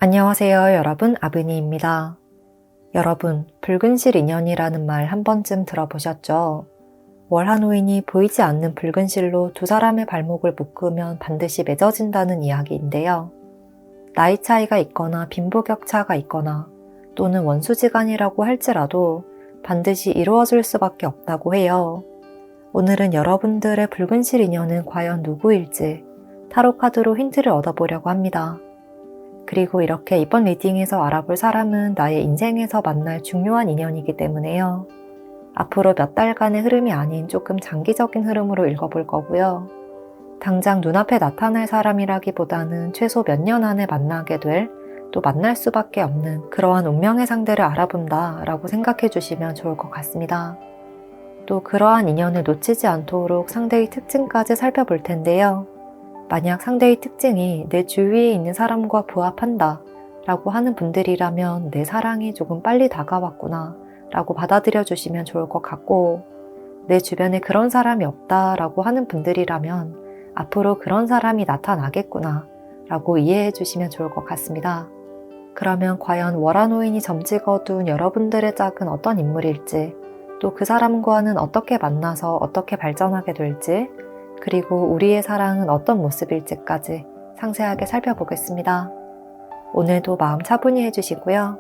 안녕하세요, 여러분. 아브니입니다. 여러분, 붉은 실 인연이라는 말 한 번쯤 들어보셨죠? 월화노인이 보이지 않는 붉은 실로 두 사람의 발목을 묶으면 반드시 맺어진다는 이야기인데요. 나이 차이가 있거나 빈부격차가 있거나 또는 원수지간이라고 할지라도 반드시 이루어질 수밖에 없다고 해요. 오늘은 여러분들의 붉은 실 인연은 과연 누구일지 타로 카드로 힌트를 얻어보려고 합니다. 그리고 이렇게 이번 리딩에서 알아볼 사람은 나의 인생에서 만날 중요한 인연이기 때문에요. 앞으로 몇 달간의 흐름이 아닌 조금 장기적인 흐름으로 읽어볼 거고요. 당장 눈앞에 나타날 사람이라기보다는 최소 몇 년 안에 만나게 될, 또 만날 수밖에 없는 그러한 운명의 상대를 알아본다 라고 생각해 주시면 좋을 것 같습니다. 또 그러한 인연을 놓치지 않도록 상대의 특징까지 살펴볼 텐데요. 만약 상대의 특징이 내 주위에 있는 사람과 부합한다 라고 하는 분들이라면 내 사랑이 조금 빨리 다가왔구나 라고 받아들여 주시면 좋을 것 같고, 내 주변에 그런 사람이 없다 라고 하는 분들이라면 앞으로 그런 사람이 나타나겠구나 라고 이해해 주시면 좋을 것 같습니다. 그러면 과연 월화노인이 점찍어둔 여러분들의 짝은 어떤 인물일지, 또 그 사람과는 어떻게 만나서 어떻게 발전하게 될지, 그리고 우리의 사랑은 어떤 모습일지까지 상세하게 살펴보겠습니다. 오늘도 마음 차분히 해주시고요.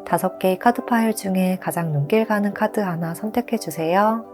5개의 카드 파일 중에 가장 눈길 가는 카드 하나 선택해주세요.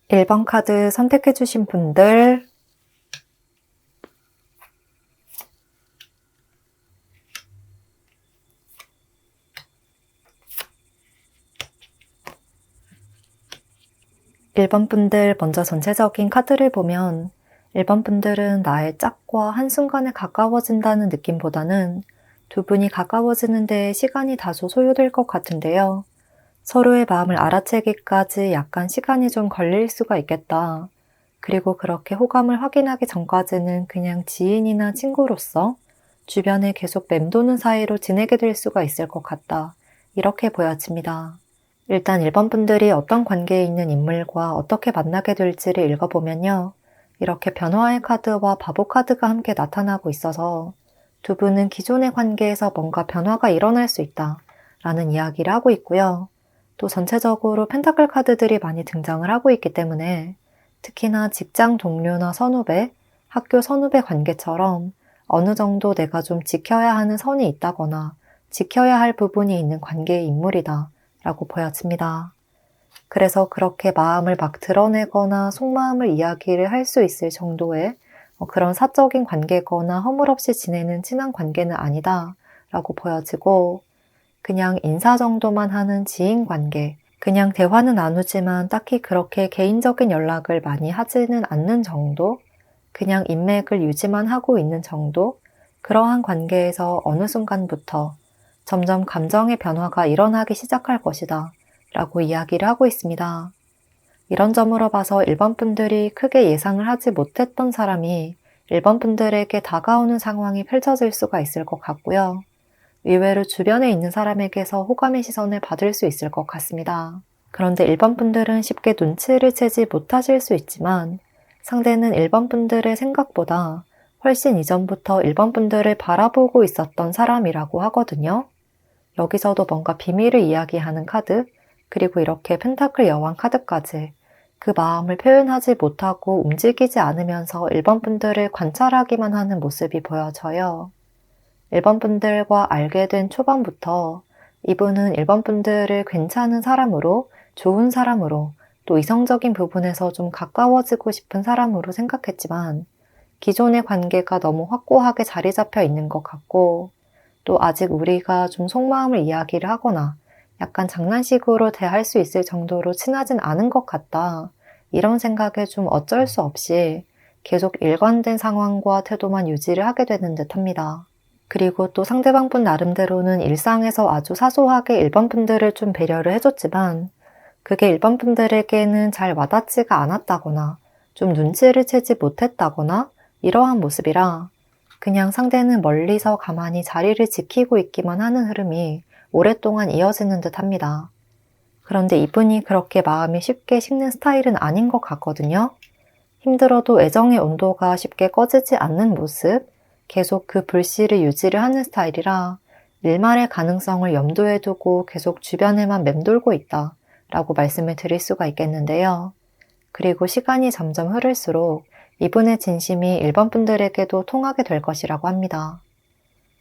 (1번) 카드 선택해주신 분들, (1번) 분들 먼저 전체적인 카드를 보면 1번 분들은 나의 짝과 한순간에 가까워진다는 느낌보다는 두 분이 가까워지는데 시간이 다소 소요될 것 같은데요. 서로의 마음을 알아채기까지 약간 시간이 좀 걸릴 수가 있겠다. 그리고 그렇게 호감을 확인하기 전까지는 그냥 지인이나 친구로서 주변에 계속 맴도는 사이로 지내게 될 수가 있을 것 같다. 이렇게 보여집니다. 일단 1번 분들이 어떤 관계에 있는 인물과 어떻게 만나게 될지를 읽어보면요. 이렇게 변화의 카드와 바보 카드가 함께 나타나고 있어서 두 분은 기존의 관계에서 뭔가 변화가 일어날 수 있다 라는 이야기를 하고 있고요. 또 전체적으로 펜타클 카드들이 많이 등장을 하고 있기 때문에 특히나 직장 동료나 선후배, 학교 선후배 관계처럼 어느 정도 내가 좀 지켜야 하는 선이 있다거나 지켜야 할 부분이 있는 관계의 인물이다 라고 보여집니다. 그래서 그렇게 마음을 막 드러내거나 속마음을 이야기를 할 수 있을 정도의 그런 사적인 관계거나 허물없이 지내는 친한 관계는 아니다 라고 보여지고 그냥 인사 정도만 하는 지인 관계, 그냥 대화는 나누지만 딱히 그렇게 개인적인 연락을 많이 하지는 않는 정도, 그냥 인맥을 유지만 하고 있는 정도, 그러한 관계에서 어느 순간부터 점점 감정의 변화가 일어나기 시작할 것이다 라고 이야기를 하고 있습니다. 이런 점으로 봐서 1번 분들이 크게 예상을 하지 못했던 사람이 1번 분들에게 다가오는 상황이 펼쳐질 수가 있을 것 같고요. 의외로 주변에 있는 사람에게서 호감의 시선을 받을 수 있을 것 같습니다. 그런데 1번 분들은 쉽게 눈치를 채지 못하실 수 있지만 상대는 1번 분들의 생각보다 훨씬 이전부터 1번 분들을 바라보고 있었던 사람이라고 하거든요. 여기서도 뭔가 비밀을 이야기하는 카드, 그리고 이렇게 펜타클 여왕 카드까지 그 마음을 표현하지 못하고 움직이지 않으면서 1번 분들을 관찰하기만 하는 모습이 보여져요. 1번 분들과 알게 된 초반부터 이분은 1번 분들을 괜찮은 사람으로, 좋은 사람으로, 또 이성적인 부분에서 좀 가까워지고 싶은 사람으로 생각했지만 기존의 관계가 너무 확고하게 자리 잡혀 있는 것 같고 또 아직 우리가 좀 속마음을 이야기를 하거나 약간 장난식으로 대할 수 있을 정도로 친하진 않은 것 같다. 이런 생각에 좀 어쩔 수 없이 계속 일관된 상황과 태도만 유지를 하게 되는 듯합니다. 그리고 또 상대방분 나름대로는 일상에서 아주 사소하게 1번 분들을 좀 배려를 해줬지만 그게 1번 분들에게는 잘 와닿지가 않았다거나 좀 눈치를 채지 못했다거나 이러한 모습이라 그냥 상대는 멀리서 가만히 자리를 지키고 있기만 하는 흐름이 오랫동안 이어지는 듯 합니다. 그런데 이분이 그렇게 마음이 쉽게 식는 스타일은 아닌 것 같거든요. 힘들어도 애정의 온도가 쉽게 꺼지지 않는 모습, 계속 그 불씨를 유지를 하는 스타일이라 일말의 가능성을 염두에 두고 계속 주변에만 맴돌고 있다 라고 말씀을 드릴 수가 있겠는데요. 그리고 시간이 점점 흐를수록 이분의 진심이 1번 분들에게도 통하게 될 것이라고 합니다.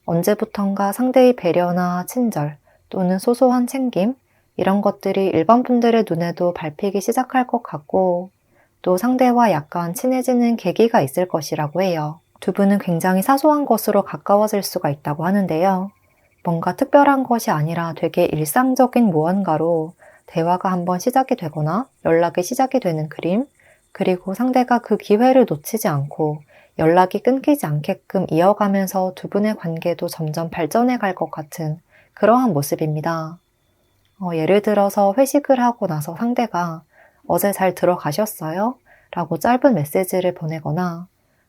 언제부턴가 상대의 배려나 친절 또는 소소한 챙김 이런 것들이 1번 분들의 눈에도 밟히기 시작할 것 같고 또 상대와 약간 친해지는 계기가 있을 것이라고 해요. 두 분은 굉장히 사소한 것으로 가까워질 수가 있다고 하는데요. 뭔가 특별한 것이 아니라 되게 일상적인 무언가로 대화가 한번 시작이 되거나 연락이 시작이 되는 그림, 그리고 상대가 그 기회를 놓치지 않고 연락이 끊기지 않게끔 이어가면서 두 분의 관계도 점점 발전해 갈 것 같은 그러한 모습입니다. 예를 들어서 회식을 하고 나서 상대가 어제 잘 들어가셨어요? 라고 짧은 메시지를 보내거나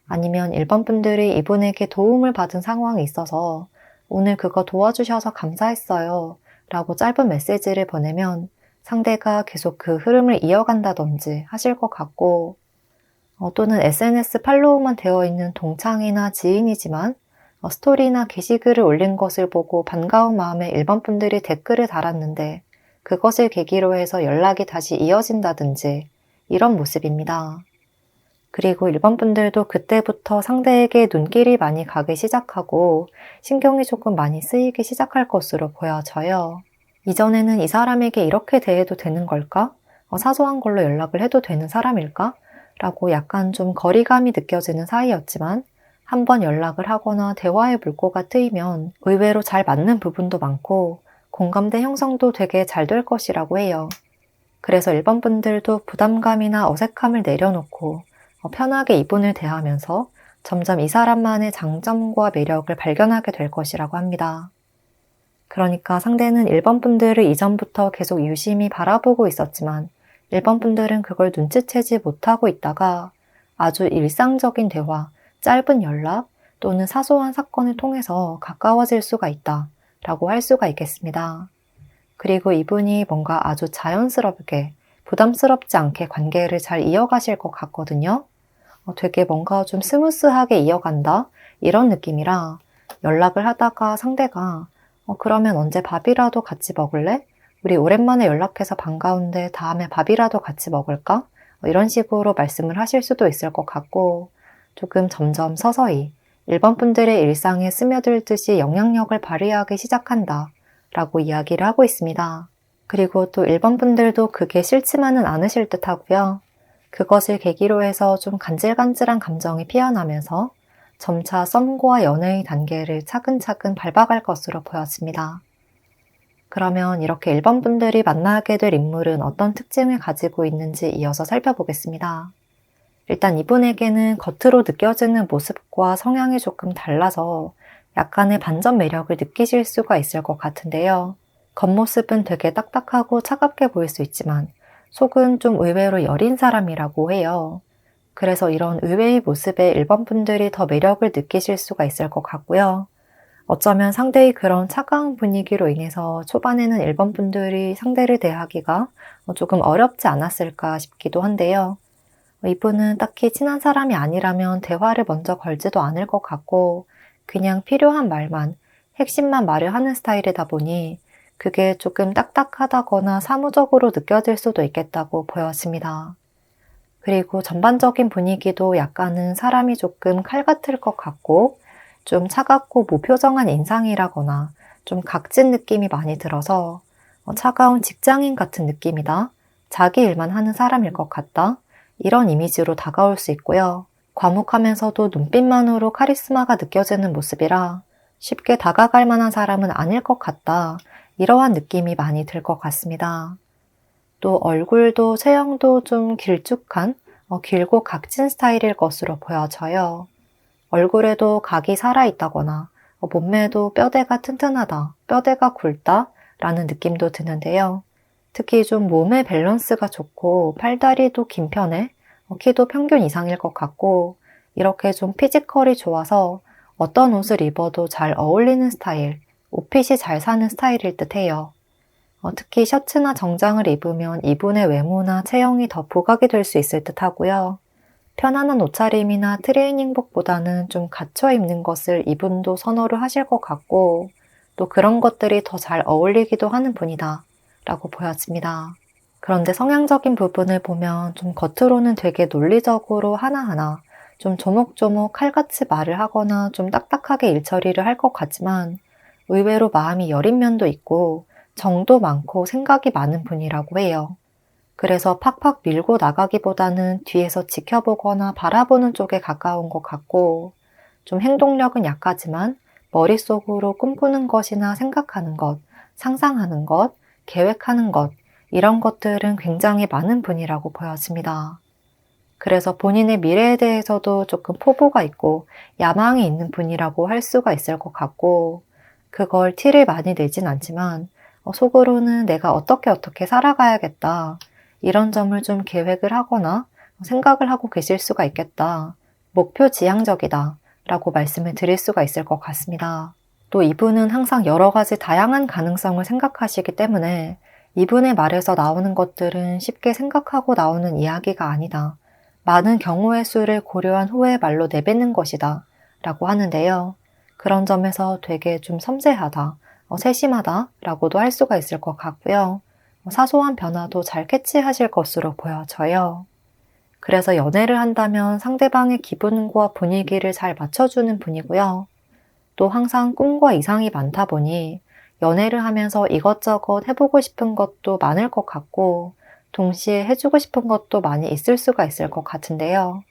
아니면 1번 분들이 이분에게 도움을 받은 상황이 있어서 오늘 그거 도와주셔서 감사했어요. 라고 짧은 메시지를 보내면 상대가 계속 그 흐름을 이어간다든지 하실 것 같고 또는 SNS 팔로우만 되어 있는 동창이나 지인이지만 스토리나 게시글을 올린 것을 보고 반가운 마음에 1번 분들이 댓글을 달았는데 그것을 계기로 해서 연락이 다시 이어진다든지 이런 모습입니다. 그리고 1번 분들도 그때부터 상대에게 눈길이 많이 가기 시작하고 신경이 조금 많이 쓰이기 시작할 것으로 보여져요. 이전에는 이 사람에게 이렇게 대해도 되는 걸까? 사소한 걸로 연락을 해도 되는 사람일까? 라고 약간 좀 거리감이 느껴지는 사이였지만 한번 연락을 하거나 대화의 물꼬가 트이면 의외로 잘 맞는 부분도 많고 공감대 형성도 되게 잘 될 것이라고 해요. 그래서 1번 분들도 부담감이나 어색함을 내려놓고 편하게 이분을 대하면서 점점 이 사람만의 장점과 매력을 발견하게 될 것이라고 합니다. 그러니까 상대는 1번 분들을 이전부터 계속 유심히 바라보고 있었지만 1번 분들은 그걸 눈치채지 못하고 있다가 아주 일상적인 대화, 짧은 연락 또는 사소한 사건을 통해서 가까워질 수가 있다 라고 할 수가 있겠습니다. 그리고 이분이 뭔가 아주 자연스럽게 부담스럽지 않게 관계를 잘 이어가실 것 같거든요. 되게 뭔가 좀 스무스하게 이어간다 이런 느낌이라 연락을 하다가 상대가 그러면 언제 밥이라도 같이 먹을래? 우리 오랜만에 연락해서 반가운데 다음에 밥이라도 같이 먹을까? 이런 식으로 말씀을 하실 수도 있을 것 같고 조금 점점 서서히 1번 분들의 일상에 스며들듯이 영향력을 발휘하기 시작한다 라고 이야기를 하고 있습니다. 그리고 또 1번 분들도 그게 싫지만은 않으실 듯 하고요. 그것을 계기로 해서 좀 간질간질한 감정이 피어나면서 점차 썸과 연애의 단계를 차근차근 밟아갈 것으로 보여집니다. 그러면 이렇게 1번 분들이 만나게 될 인물은 어떤 특징을 가지고 있는지 이어서 살펴보겠습니다. 일단 이분에게는 겉으로 느껴지는 모습과 성향이 조금 달라서 약간의 반전 매력을 느끼실 수가 있을 것 같은데요. 겉모습은 되게 딱딱하고 차갑게 보일 수 있지만 속은 좀 의외로 여린 사람이라고 해요. 그래서 이런 의외의 모습에 1번 분들이 더 매력을 느끼실 수가 있을 것 같고요. 어쩌면 상대의 그런 차가운 분위기로 인해서 초반에는 1번 분들이 상대를 대하기가 조금 어렵지 않았을까 싶기도 한데요. 이분은 딱히 친한 사람이 아니라면 대화를 먼저 걸지도 않을 것 같고 그냥 필요한 말만, 핵심만 말을 하는 스타일이다 보니 그게 조금 딱딱하다거나 사무적으로 느껴질 수도 있겠다고 보여집니다. 그리고 전반적인 분위기도 약간은 사람이 조금 칼 같을 것 같고 좀 차갑고 무표정한 인상이라거나 좀 각진 느낌이 많이 들어서 차가운 직장인 같은 느낌이다. 자기 일만 하는 사람일 것 같다. 이런 이미지로 다가올 수 있고요. 과묵하면서도 눈빛만으로 카리스마가 느껴지는 모습이라 쉽게 다가갈 만한 사람은 아닐 것 같다. 이러한 느낌이 많이 들 것 같습니다. 또 얼굴도 체형도 좀 길쭉한, 길고 각진 스타일일 것으로 보여져요. 얼굴에도 각이 살아있다거나 몸매도 뼈대가 튼튼하다, 뼈대가 굵다 라는 느낌도 드는데요. 특히 좀 몸의 밸런스가 좋고 팔다리도 긴 편에 키도 평균 이상일 것 같고 이렇게 좀 피지컬이 좋아서 어떤 옷을 입어도 잘 어울리는 스타일, 옷핏이 잘 사는 스타일일 듯 해요. 특히 셔츠나 정장을 입으면 이분의 외모나 체형이 더 부각이 될 수 있을 듯 하고요. 편안한 옷차림이나 트레이닝복보다는 좀 갖춰 입는 것을 이분도 선호를 하실 것 같고 또 그런 것들이 더 잘 어울리기도 하는 분이다 라고 보여집니다. 그런데 성향적인 부분을 보면 좀 겉으로는 되게 논리적으로 하나하나 좀 조목조목 칼같이 말을 하거나 좀 딱딱하게 일처리를 할 것 같지만 의외로 마음이 여린 면도 있고 정도 많고 생각이 많은 분이라고 해요. 그래서 팍팍 밀고 나가기보다는 뒤에서 지켜보거나 바라보는 쪽에 가까운 것 같고 좀 행동력은 약하지만 머릿속으로 꿈꾸는 것이나 생각하는 것, 상상하는 것, 계획하는 것 이런 것들은 굉장히 많은 분이라고 보여집니다. 그래서 본인의 미래에 대해서도 조금 포부가 있고 야망이 있는 분이라고 할 수가 있을 것 같고 그걸 티를 많이 내진 않지만 속으로는 내가 어떻게 살아가야겠다. 이런 점을 좀 계획을 하거나 생각을 하고 계실 수가 있겠다. 목표 지향적이다. 라고 말씀을 드릴 수가 있을 것 같습니다. 또 이분은 항상 여러 가지 다양한 가능성을 생각하시기 때문에 이분의 말에서 나오는 것들은 쉽게 생각하고 나오는 이야기가 아니다. 많은 경우의 수를 고려한 후에 말로 내뱉는 것이다. 라고 하는데요. 그런 점에서 되게 좀 섬세하다. 세심하다 라고도 할 수가 있을 것 같고요. 사소한 변화도 잘 캐치하실 것으로 보여져요. 그래서 연애를 한다면 상대방의 기분과 분위기를 잘 맞춰주는 분이고요. 또 항상 꿈과 이상이 많다 보니 연애를 하면서 이것저것 해보고 싶은 것도 많을 것 같고 동시에 해주고 싶은 것도 많이 있을 수가 있을 것 같은데요.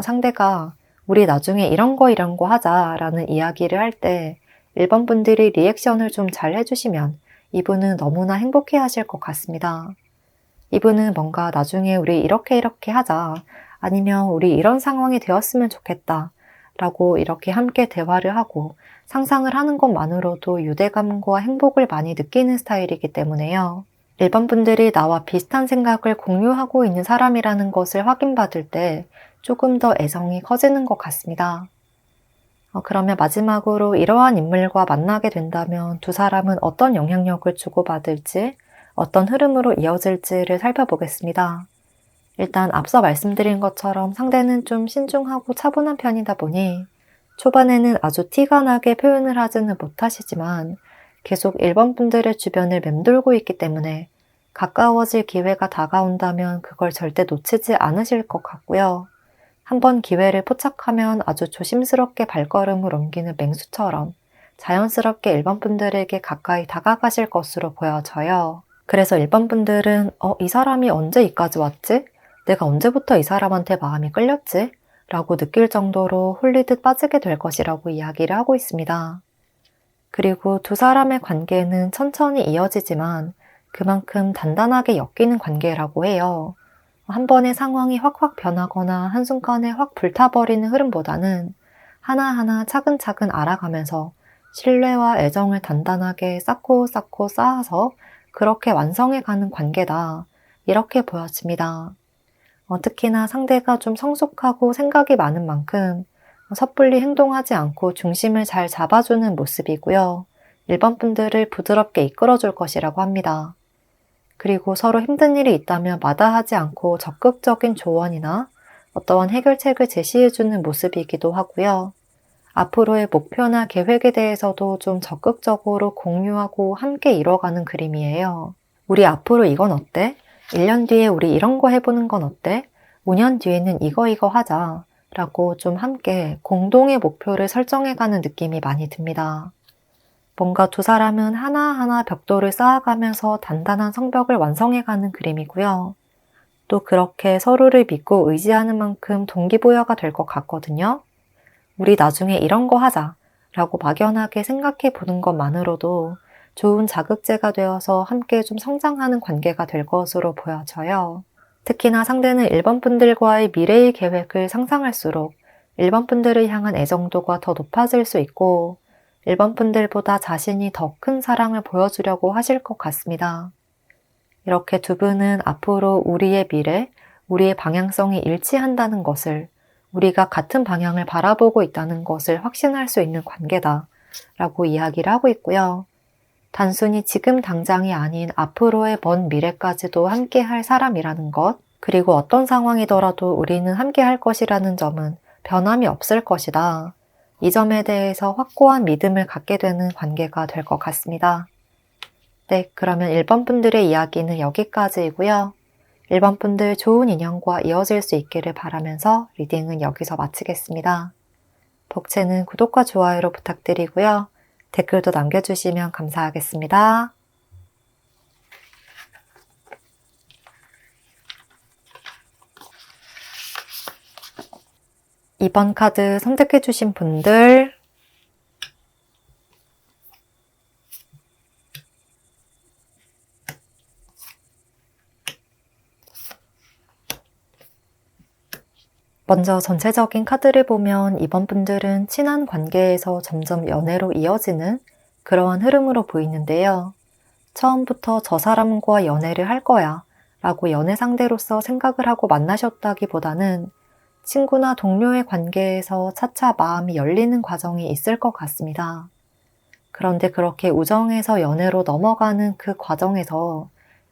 상대가 우리 나중에 이런 거 하자 라는 이야기를 할 때 1번 분들이 리액션을 좀 잘 해주시면 이분은 너무나 행복해 하실 것 같습니다. 이분은 뭔가 나중에 우리 이렇게 하자 아니면 우리 이런 상황이 되었으면 좋겠다 라고 이렇게 함께 대화를 하고 상상을 하는 것만으로도 유대감과 행복을 많이 느끼는 스타일이기 때문에요. 일반 분들이 나와 비슷한 생각을 공유하고 있는 사람이라는 것을 확인받을 때 조금 더 애정이 커지는 것 같습니다. 그러면 마지막으로 이러한 인물과 만나게 된다면 두 사람은 어떤 영향력을 주고받을지, 어떤 흐름으로 이어질지를 살펴보겠습니다. 일단 앞서 말씀드린 것처럼 상대는 좀 신중하고 차분한 편이다 보니 초반에는 아주 티가 나게 표현을 하지는 못하시지만 계속 1번 분들의 주변을 맴돌고 있기 때문에 가까워질 기회가 다가온다면 그걸 절대 놓치지 않으실 것 같고요. 한번 기회를 포착하면 아주 조심스럽게 발걸음을 옮기는 맹수처럼 자연스럽게 1번 분들에게 가까이 다가가실 것으로 보여져요. 그래서 1번 분들은 이 사람이 언제 이까지 왔지? 내가 언제부터 이 사람한테 마음이 끌렸지? 라고 느낄 정도로 홀리듯 빠지게 될 것이라고 이야기를 하고 있습니다. 그리고 두 사람의 관계는 천천히 이어지지만 그만큼 단단하게 엮이는 관계라고 해요. 한 번의 상황이 확확 변하거나 한순간에 확 불타버리는 흐름보다는 하나하나 차근차근 알아가면서 신뢰와 애정을 단단하게 쌓고 쌓아서 그렇게 완성해가는 관계다. 이렇게 보여집니다. 특히나 상대가 좀 성숙하고 생각이 많은 만큼 섣불리 행동하지 않고 중심을 잘 잡아주는 모습이고요. 1번 분들을 부드럽게 이끌어줄 것이라고 합니다. 그리고 서로 힘든 일이 있다면 마다하지 않고 적극적인 조언이나 어떠한 해결책을 제시해주는 모습이기도 하고요. 앞으로의 목표나 계획에 대해서도 좀 적극적으로 공유하고 함께 이뤄가는 그림이에요. 우리 앞으로 이건 어때? 1년 뒤에 우리 이런 거 해보는 건 어때? 5년 뒤에는 이거 하자 라고 좀 함께 공동의 목표를 설정해가는 느낌이 많이 듭니다. 뭔가 두 사람은 하나하나 벽돌을 쌓아가면서 단단한 성벽을 완성해가는 그림이고요. 또 그렇게 서로를 믿고 의지하는 만큼 동기부여가 될 것 같거든요. 우리 나중에 이런 거 하자 라고 막연하게 생각해 보는 것만으로도 좋은 자극제가 되어서 함께 좀 성장하는 관계가 될 것으로 보여져요. 특히나 상대는 1번 분들과의 미래의 계획을 상상할수록 1번 분들을 향한 애정도가 더 높아질 수 있고 1번 분들보다 자신이 더 큰 사랑을 보여주려고 하실 것 같습니다. 이렇게 두 분은 앞으로 우리의 미래, 우리의 방향성이 일치한다는 것을, 우리가 같은 방향을 바라보고 있다는 것을 확신할 수 있는 관계다 라고 이야기를 하고 있고요. 단순히 지금 당장이 아닌 앞으로의 먼 미래까지도 함께 할 사람이라는 것, 그리고 어떤 상황이더라도 우리는 함께 할 것이라는 점은 변함이 없을 것이다. 이 점에 대해서 확고한 믿음을 갖게 되는 관계가 될 것 같습니다. 네, 그러면 1번 분들의 이야기는 여기까지이고요. 1번 분들 좋은 인연과 이어질 수 있기를 바라면서 리딩은 여기서 마치겠습니다. 복채는 구독과 좋아요로 부탁드리고요. 댓글도 남겨주시면 감사하겠습니다. 이번 카드 선택해주신 분들 먼저 전체적인 카드를 보면 이번 분들은 친한 관계에서 점점 연애로 이어지는 그러한 흐름으로 보이는데요. 처음부터 저 사람과 연애를 할 거야 라고 연애 상대로서 생각을 하고 만나셨다기보다는 친구나 동료의 관계에서 차차 마음이 열리는 과정이 있을 것 같습니다. 그런데 그렇게 우정에서 연애로 넘어가는 그 과정에서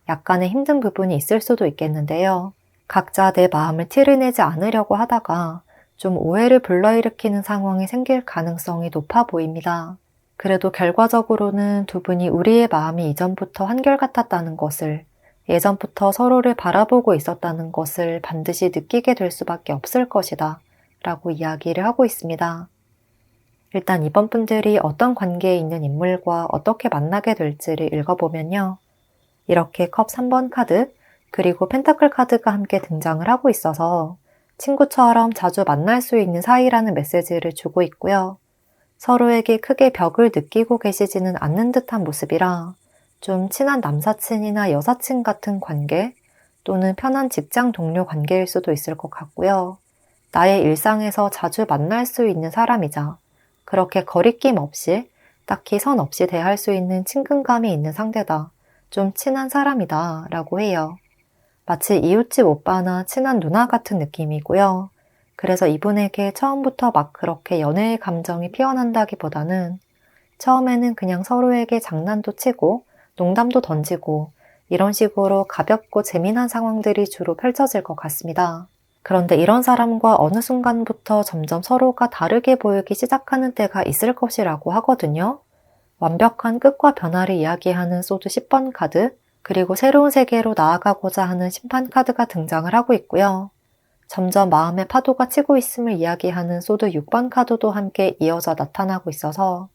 약간의 힘든 부분이 있을 수도 있겠는데요. 각자 내 마음을 티를 내지 않으려고 하다가 좀 오해를 불러일으키는 상황이 생길 가능성이 높아 보입니다. 그래도 결과적으로는 두 분이 우리의 마음이 이전부터 한결같았다는 것을, 예전부터 서로를 바라보고 있었다는 것을 반드시 느끼게 될 수밖에 없을 것이다 라고 이야기를 하고 있습니다. 일단 이번 분들이 어떤 관계에 있는 인물과 어떻게 만나게 될지를 읽어보면요. 이렇게 컵 3번 카드, 그리고 펜타클 카드가 함께 등장을 하고 있어서 친구처럼 자주 만날 수 있는 사이라는 메시지를 주고 있고요. 서로에게 크게 벽을 느끼고 계시지는 않는 듯한 모습이라 좀 친한 남사친이나 여사친 같은 관계 또는 편한 직장 동료 관계일 수도 있을 것 같고요. 나의 일상에서 자주 만날 수 있는 사람이자 그렇게 거리낌 없이 딱히 선 없이 대할 수 있는 친근감이 있는 상대다. 좀 친한 사람이다 라고 해요. 마치 이웃집 오빠나 친한 누나 같은 느낌이고요. 그래서 이분에게 처음부터 막 그렇게 연애의 감정이 피어난다기보다는 처음에는 그냥 서로에게 장난도 치고 농담도 던지고 이런 식으로 가볍고 재미난 상황들이 주로 펼쳐질 것 같습니다. 그런데 이런 사람과 어느 순간부터 점점 서로가 다르게 보이기 시작하는 때가 있을 것이라고 하거든요. 완벽한 끝과 변화를 이야기하는 소드 10번 카드, 그리고 새로운 세계로 나아가고자 하는 심판 카드가 등장을 하고 있고요. 점점 마음의 파도가 치고 있음을 이야기하는 소드 6번 카드도 함께 이어져 나타나고 있어서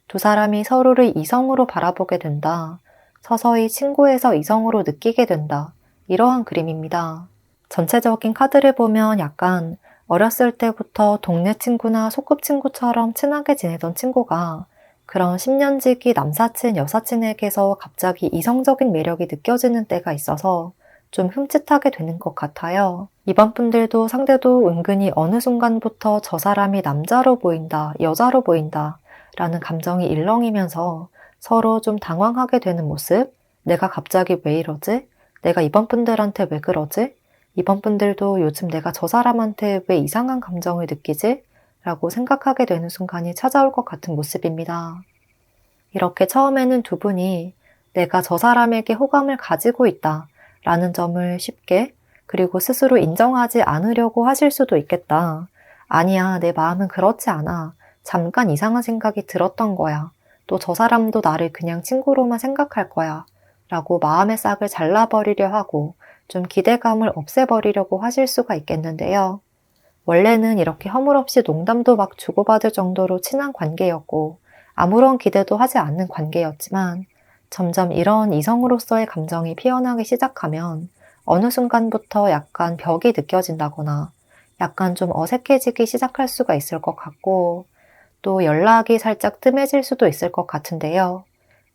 두 사람이 서로를 이성으로 바라보게 된다. 서서히 친구에서 이성으로 느끼게 된다. 이러한 그림입니다. 전체적인 카드를 보면 약간 어렸을 때부터 동네 친구나 소꿉친구처럼 친하게 지내던 친구가 그런 10년지기 남사친, 여사친에게서 갑자기 이성적인 매력이 느껴지는 때가 있어서 좀 흠칫하게 되는 것 같아요. 이번 분들도 상대도 은근히 어느 순간부터 저 사람이 남자로 보인다, 여자로 보인다 라는 감정이 일렁이면서 서로 좀 당황하게 되는 모습, 내가 갑자기 왜 이러지? 내가 이번 분들한테 왜 그러지? 이번 분들도 요즘 내가 저 사람한테 왜 이상한 감정을 느끼지? 라고 생각하게 되는 순간이 찾아올 것 같은 모습입니다. 이렇게 처음에는 두 분이 내가 저 사람에게 호감을 가지고 있다 라는 점을 쉽게 그리고 스스로 인정하지 않으려고 하실 수도 있겠다. 아니야, 내 마음은 그렇지 않아. 잠깐 이상한 생각이 들었던 거야. 또 저 사람도 나를 그냥 친구로만 생각할 거야. 라고 마음의 싹을 잘라버리려 하고 좀 기대감을 없애버리려고 하실 수가 있겠는데요. 원래는 이렇게 허물없이 농담도 막 주고받을 정도로 친한 관계였고 아무런 기대도 하지 않는 관계였지만 점점 이런 이성으로서의 감정이 피어나기 시작하면 어느 순간부터 약간 벽이 느껴진다거나 약간 좀 어색해지기 시작할 수가 있을 것 같고 또 연락이 살짝 뜸해질 수도 있을 것 같은데요.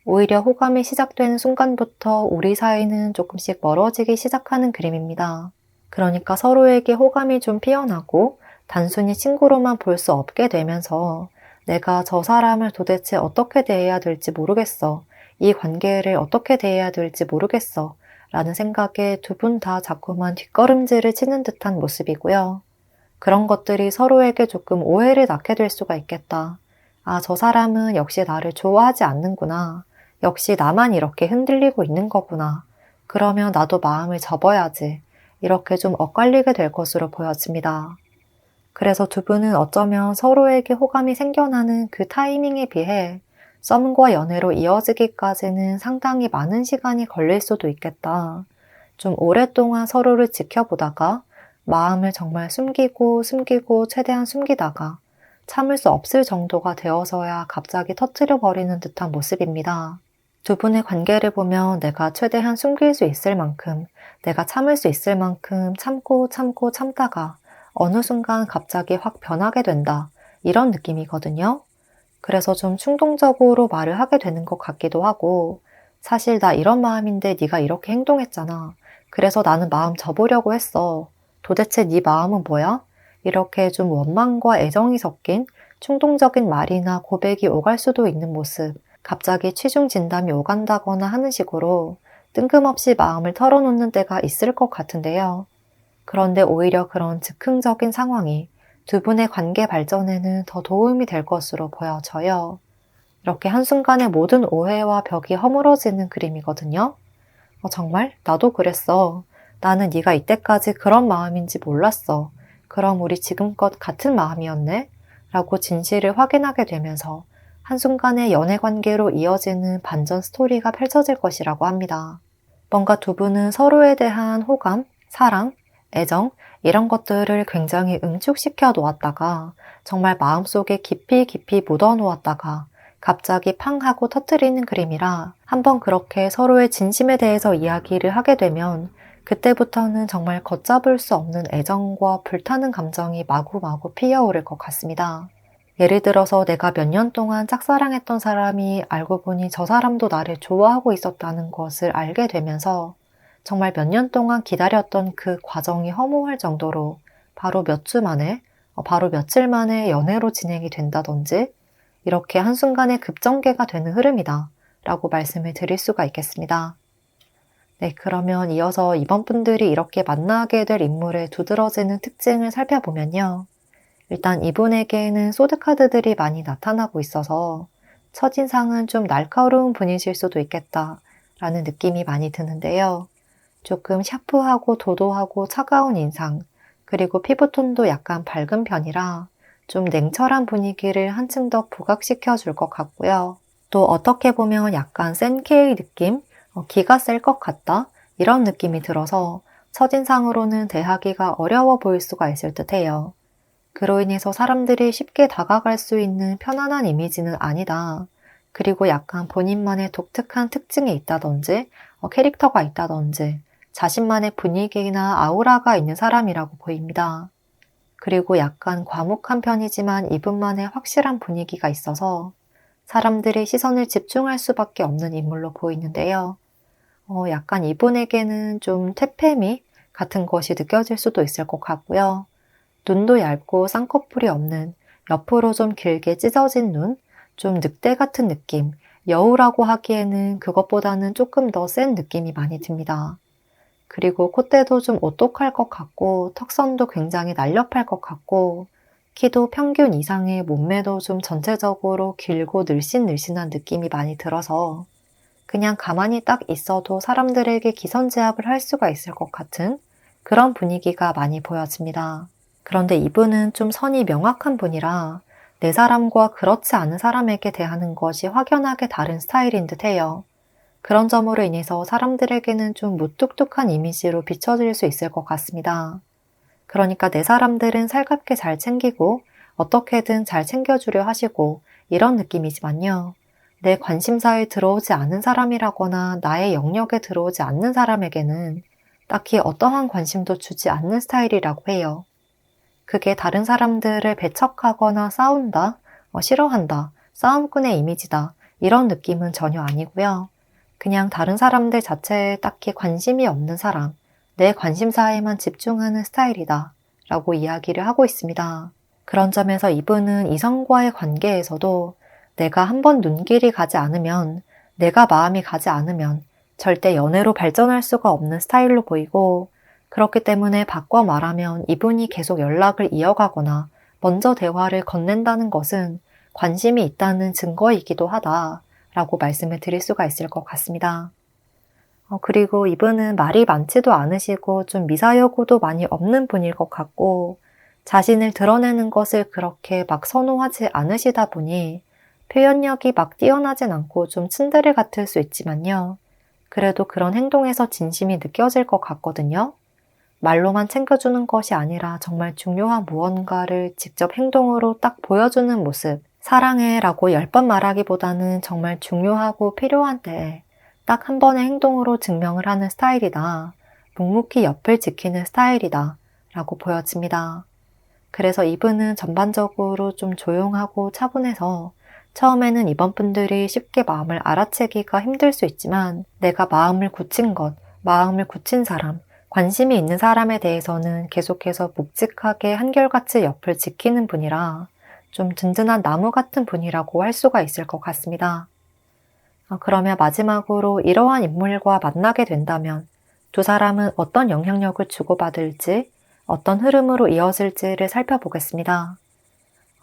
오히려 호감이 시작되는 순간부터 우리 사이는 조금씩 멀어지기 시작하는 그림입니다. 그러니까 서로에게 호감이 좀 피어나고 단순히 친구로만 볼 수 없게 되면서 내가 저 사람을 도대체 어떻게 대해야 될지 모르겠어. 이 관계를 어떻게 대해야 될지 모르겠어. 라는 생각에 두 분 다 자꾸만 뒷걸음질을 치는 듯한 모습이고요. 그런 것들이 서로에게 조금 오해를 낳게 될 수가 있겠다. 아, 저 사람은 역시 나를 좋아하지 않는구나. 역시 나만 이렇게 흔들리고 있는 거구나. 그러면 나도 마음을 접어야지. 이렇게 좀 엇갈리게 될 것으로 보여집니다. 그래서 두 분은 어쩌면 서로에게 호감이 생겨나는 그 타이밍에 비해 썸과 연애로 이어지기까지는 상당히 많은 시간이 걸릴 수도 있겠다. 좀 오랫동안 서로를 지켜보다가 마음을 정말 숨기고 최대한 숨기다가 참을 수 없을 정도가 되어서야 갑자기 터뜨려버리는 듯한 모습입니다. 두 분의 관계를 보면 내가 최대한 숨길 수 있을 만큼, 내가 참을 수 있을 만큼 참고 참다가 어느 순간 갑자기 확 변하게 된다. 이런 느낌이거든요. 그래서 좀 충동적으로 말을 하게 되는 것 같기도 하고 사실 나 이런 마음인데 네가 이렇게 행동했잖아. 그래서 나는 마음 접으려고 했어. 도대체 네 마음은 뭐야? 이렇게 좀 원망과 애정이 섞인 충동적인 말이나 고백이 오갈 수도 있는 모습, 갑자기 취중 진담이 오간다거나 하는 식으로 뜬금없이 마음을 털어놓는 때가 있을 것 같은데요. 그런데 오히려 그런 즉흥적인 상황이 두 분의 관계 발전에는 더 도움이 될 것으로 보여져요. 이렇게 한순간에 모든 오해와 벽이 허물어지는 그림이거든요. 정말? 나도 그랬어. 나는 네가 이때까지 그런 마음인지 몰랐어. 그럼 우리 지금껏 같은 마음이었네? 라고 진실을 확인하게 되면서 한순간에 연애 관계로 이어지는 반전 스토리가 펼쳐질 것이라고 합니다. 뭔가 두 분은 서로에 대한 호감, 사랑, 애정, 이런 것들을 굉장히 응축시켜 놓았다가 정말 마음속에 깊이 묻어 놓았다가 갑자기 팡 하고 터뜨리는 그림이라 한번 그렇게 서로의 진심에 대해서 이야기를 하게 되면 그때부터는 정말 걷잡을 수 없는 애정과 불타는 감정이 마구마구 피어오를 것 같습니다. 예를 들어서 내가 몇 년 동안 짝사랑했던 사람이 알고 보니 저 사람도 나를 좋아하고 있었다는 것을 알게 되면서 정말 몇 년 동안 기다렸던 그 과정이 허무할 정도로 바로 몇 주 만에, 바로 며칠 만에 연애로 진행이 된다든지 이렇게 한순간에 급전개가 되는 흐름이다 라고 말씀을 드릴 수가 있겠습니다. 네, 그러면 이어서 이번 분들이 이렇게 만나게 될 인물의 두드러지는 특징을 살펴보면요. 일단 이분에게는 소드카드들이 많이 나타나고 있어서 첫인상은 좀 날카로운 분이실 수도 있겠다라는 느낌이 많이 드는데요. 조금 샤프하고 도도하고 차가운 인상, 그리고 피부톤도 약간 밝은 편이라 좀 냉철한 분위기를 한층 더 부각시켜 줄 것 같고요. 또 어떻게 보면 약간 센 K 느낌? 기가 셀 것 같다? 이런 느낌이 들어서 첫인상으로는 대하기가 어려워 보일 수가 있을 듯해요. 그로 인해서 사람들이 쉽게 다가갈 수 있는 편안한 이미지는 아니다. 그리고 약간 본인만의 독특한 특징이 있다든지, 캐릭터가 있다든지, 자신만의 분위기나 아우라가 있는 사람이라고 보입니다. 그리고 약간 과묵한 편이지만 이분만의 확실한 분위기가 있어서 사람들이 시선을 집중할 수밖에 없는 인물로 보이는데요. 약간 이분에게는 좀 퇴폐미 같은 것이 느껴질 수도 있을 것 같고요. 눈도 얇고 쌍꺼풀이 없는 옆으로 좀 길게 찢어진 눈, 좀 늑대 같은 느낌, 여우라고 하기에는 그것보다는 조금 더 센 느낌이 많이 듭니다. 그리고 콧대도 좀 오똑할 것 같고 턱선도 굉장히 날렵할 것 같고 키도 평균 이상의 몸매도 좀 전체적으로 길고 늘씬늘씬한 느낌이 많이 들어서 그냥 가만히 딱 있어도 사람들에게 기선제압을 할 수가 있을 것 같은 그런 분위기가 많이 보여집니다. 그런데 이분은 좀 선이 명확한 분이라 내 사람과 그렇지 않은 사람에게 대하는 것이 확연하게 다른 스타일인 듯해요. 그런 점으로 인해서 사람들에게는 좀 무뚝뚝한 이미지로 비춰질 수 있을 것 같습니다. 그러니까 내 사람들은 살갑게 잘 챙기고 어떻게든 잘 챙겨주려 하시고 이런 느낌이지만요. 내 관심사에 들어오지 않은 사람이라거나 나의 영역에 들어오지 않는 사람에게는 딱히 어떠한 관심도 주지 않는 스타일이라고 해요. 그게 다른 사람들을 배척하거나 싸운다, 싫어한다, 싸움꾼의 이미지다 이런 느낌은 전혀 아니고요. 그냥 다른 사람들 자체에 딱히 관심이 없는 사람, 내 관심사에만 집중하는 스타일이다 라고 이야기를 하고 있습니다. 그런 점에서 이분은 이성과의 관계에서도 내가 한번 눈길이 가지 않으면, 내가 마음이 가지 않으면 절대 연애로 발전할 수가 없는 스타일로 보이고 그렇기 때문에 바꿔 말하면 이분이 계속 연락을 이어가거나 먼저 대화를 건넨다는 것은 관심이 있다는 증거이기도 하다라고 말씀을 드릴 수가 있을 것 같습니다. 그리고 이분은 말이 많지도 않으시고 좀 미사여구도 많이 없는 분일 것 같고 자신을 드러내는 것을 그렇게 막 선호하지 않으시다 보니 표현력이 막 뛰어나진 않고 좀 츤데레 같을 수 있지만요. 그래도 그런 행동에서 진심이 느껴질 것 같거든요. 말로만 챙겨주는 것이 아니라 정말 중요한 무언가를 직접 행동으로 딱 보여주는 모습. 사랑해 라고 10번 말하기보다는 정말 중요하고 필요한 때에 딱 한 번의 행동으로 증명을 하는 스타일이다. 묵묵히 옆을 지키는 스타일이다. 라고 보여집니다. 그래서 이분은 전반적으로 좀 조용하고 차분해서 처음에는 이번 분들이 쉽게 마음을 알아채기가 힘들 수 있지만 내가 마음을 굳힌 것, 마음을 굳힌 사람, 관심이 있는 사람에 대해서는 계속해서 묵직하게 한결같이 옆을 지키는 분이라 좀 든든한 나무 같은 분이라고 할 수가 있을 것 같습니다. 그러면 마지막으로 이러한 인물과 만나게 된다면 두 사람은 어떤 영향력을 주고받을지, 어떤 흐름으로 이어질지를 살펴보겠습니다.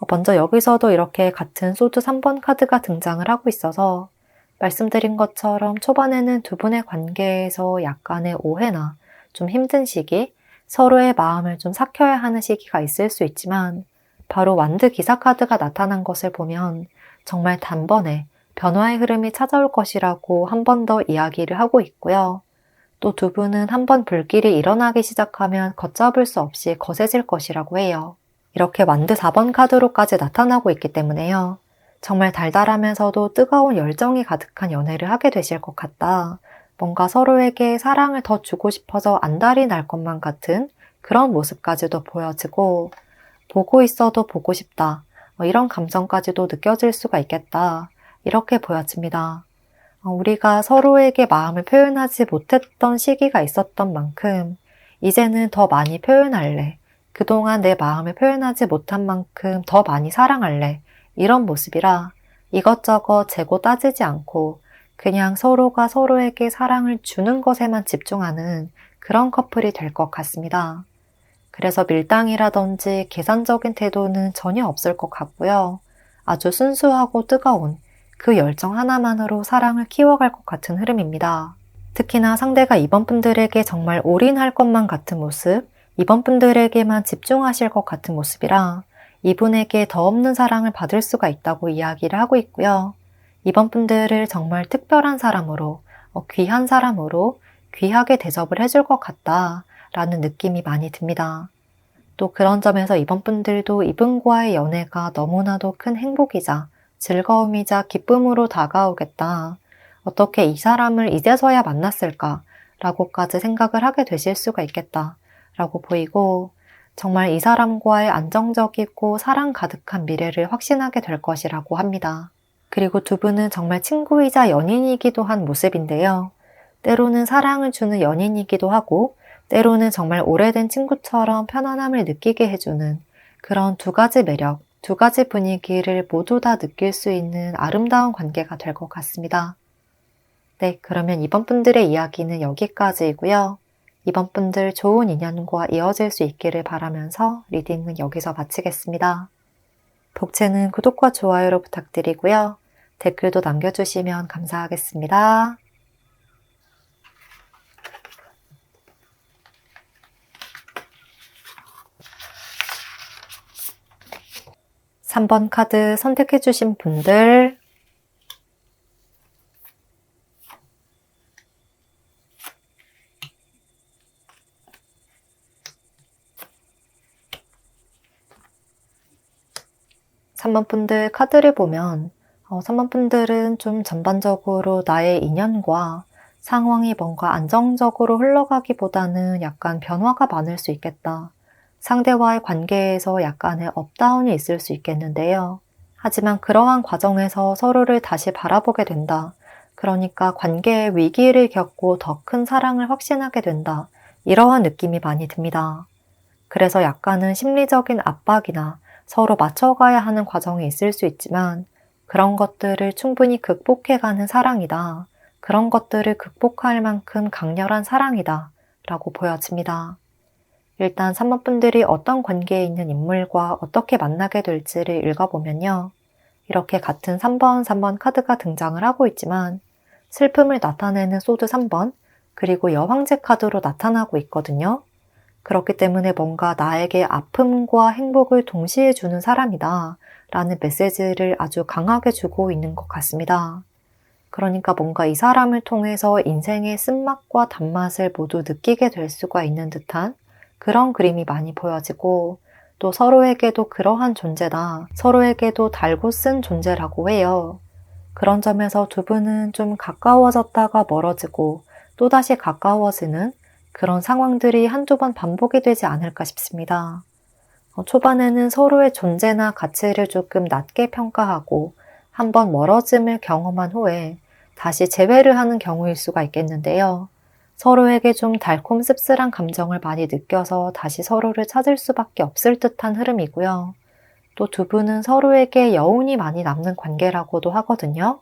먼저 여기서도 이렇게 같은 소드 3번 카드가 등장을 하고 있어서 말씀드린 것처럼 초반에는 두 분의 관계에서 약간의 오해나 좀 힘든 시기, 서로의 마음을 좀 삭혀야 하는 시기가 있을 수 있지만 바로 완드 기사 카드가 나타난 것을 보면 정말 단번에 변화의 흐름이 찾아올 것이라고 한 번 더 이야기를 하고 있고요. 또 두 분은 한 번 불길이 일어나기 시작하면 걷잡을 수 없이 거세질 것이라고 해요. 이렇게 완드 4번 카드로까지 나타나고 있기 때문에요. 정말 달달하면서도 뜨거운 열정이 가득한 연애를 하게 되실 것 같다. 뭔가 서로에게 사랑을 더 주고 싶어서 안달이 날 것만 같은 그런 모습까지도 보여지고 보고 있어도 보고 싶다. 이런 감정까지도 느껴질 수가 있겠다. 이렇게 보여집니다. 우리가 서로에게 마음을 표현하지 못했던 시기가 있었던 만큼 이제는 더 많이 표현할래. 그동안 내 마음을 표현하지 못한 만큼 더 많이 사랑할래. 이런 모습이라 이것저것 재고 따지지 않고 그냥 서로가 서로에게 사랑을 주는 것에만 집중하는 그런 커플이 될 것 같습니다. 그래서 밀당이라든지 계산적인 태도는 전혀 없을 것 같고요. 아주 순수하고 뜨거운 그 열정 하나만으로 사랑을 키워갈 것 같은 흐름입니다. 특히나 상대가 이번 분들에게 정말 올인할 것만 같은 모습, 이번 분들에게만 집중하실 것 같은 모습이라 이분에게 더 없는 사랑을 받을 수가 있다고 이야기를 하고 있고요. 이번 분들을 정말 특별한 사람으로, 귀한 사람으로 귀하게 대접을 해줄 것 같다라는 느낌이 많이 듭니다. 또 그런 점에서 이번 분들도 이분과의 연애가 너무나도 큰 행복이자 즐거움이자 기쁨으로 다가오겠다. 어떻게 이 사람을 이제서야 만났을까? 라고까지 생각을 하게 되실 수가 있겠다. 라고 보이고 정말 이 사람과의 안정적이고 사랑 가득한 미래를 확신하게 될 것이라고 합니다. 그리고 두 분은 정말 친구이자 연인이기도 한 모습인데요. 때로는 사랑을 주는 연인이기도 하고 때로는 정말 오래된 친구처럼 편안함을 느끼게 해주는 그런 두 가지 매력, 두 가지 분위기를 모두 다 느낄 수 있는 아름다운 관계가 될 것 같습니다. 네, 그러면 이번 분들의 이야기는 여기까지이고요. 이번 분들 좋은 인연과 이어질 수 있기를 바라면서 리딩은 여기서 마치겠습니다. 복채는 구독과 좋아요로 부탁드리고요. 댓글도 남겨주시면 감사하겠습니다. 3번 카드 선택해주신 분들, 삼 번 분들 카드를 보면 3번 분들은 좀 전반적으로 나의 인연과 상황이 뭔가 안정적으로 흘러가기보다는 약간 변화가 많을 수 있겠다. 상대와의 관계에서 약간의 업다운이 있을 수 있겠는데요. 하지만 그러한 과정에서 서로를 다시 바라보게 된다. 그러니까 관계의 위기를 겪고 더 큰 사랑을 확신하게 된다. 이러한 느낌이 많이 듭니다. 그래서 약간은 심리적인 압박이나 서로 맞춰가야 하는 과정이 있을 수 있지만 그런 것들을 충분히 극복해가는 사랑이다. 그런 것들을 극복할 만큼 강렬한 사랑이다. 라고 보여집니다. 일단 3번 분들이 어떤 관계에 있는 인물과 어떻게 만나게 될지를 읽어보면요. 이렇게 같은 3번 카드가 등장을 하고 있지만 슬픔을 나타내는 소드 3번, 그리고 여황제 카드로 나타나고 있거든요. 그렇기 때문에 뭔가 나에게 아픔과 행복을 동시에 주는 사람이다 라는 메시지를 아주 강하게 주고 있는 것 같습니다. 그러니까 뭔가 이 사람을 통해서 인생의 쓴맛과 단맛을 모두 느끼게 될 수가 있는 듯한 그런 그림이 많이 보여지고 또 서로에게도 그러한 존재다. 서로에게도 달고 쓴 존재라고 해요. 그런 점에서 두 분은 좀 가까워졌다가 멀어지고 또다시 가까워지는 그런 상황들이 한두 번 반복이 되지 않을까 싶습니다. 초반에는 서로의 존재나 가치를 조금 낮게 평가하고 한번 멀어짐을 경험한 후에 다시 재회를 하는 경우일 수가 있겠는데요. 서로에게 좀 달콤 씁쓸한 감정을 많이 느껴서 다시 서로를 찾을 수밖에 없을 듯한 흐름이고요. 또 두 분은 서로에게 여운이 많이 남는 관계라고도 하거든요.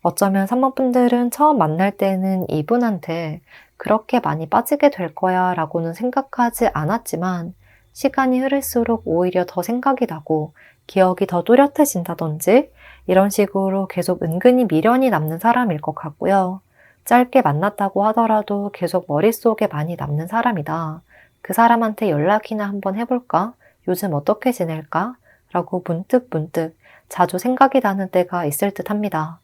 어쩌면 3번 분들은 처음 만날 때는 이분한테 그렇게 많이 빠지게 될 거야 라고는 생각하지 않았지만 시간이 흐를수록 오히려 더 생각이 나고 기억이 더 또렷해진다든지 이런 식으로 계속 은근히 미련이 남는 사람일 것 같고요. 짧게 만났다고 하더라도 계속 머릿속에 많이 남는 사람이다. 그 사람한테 연락이나 한번 해볼까? 요즘 어떻게 지낼까? 라고 문득 자주 생각이 나는 때가 있을 듯 합니다.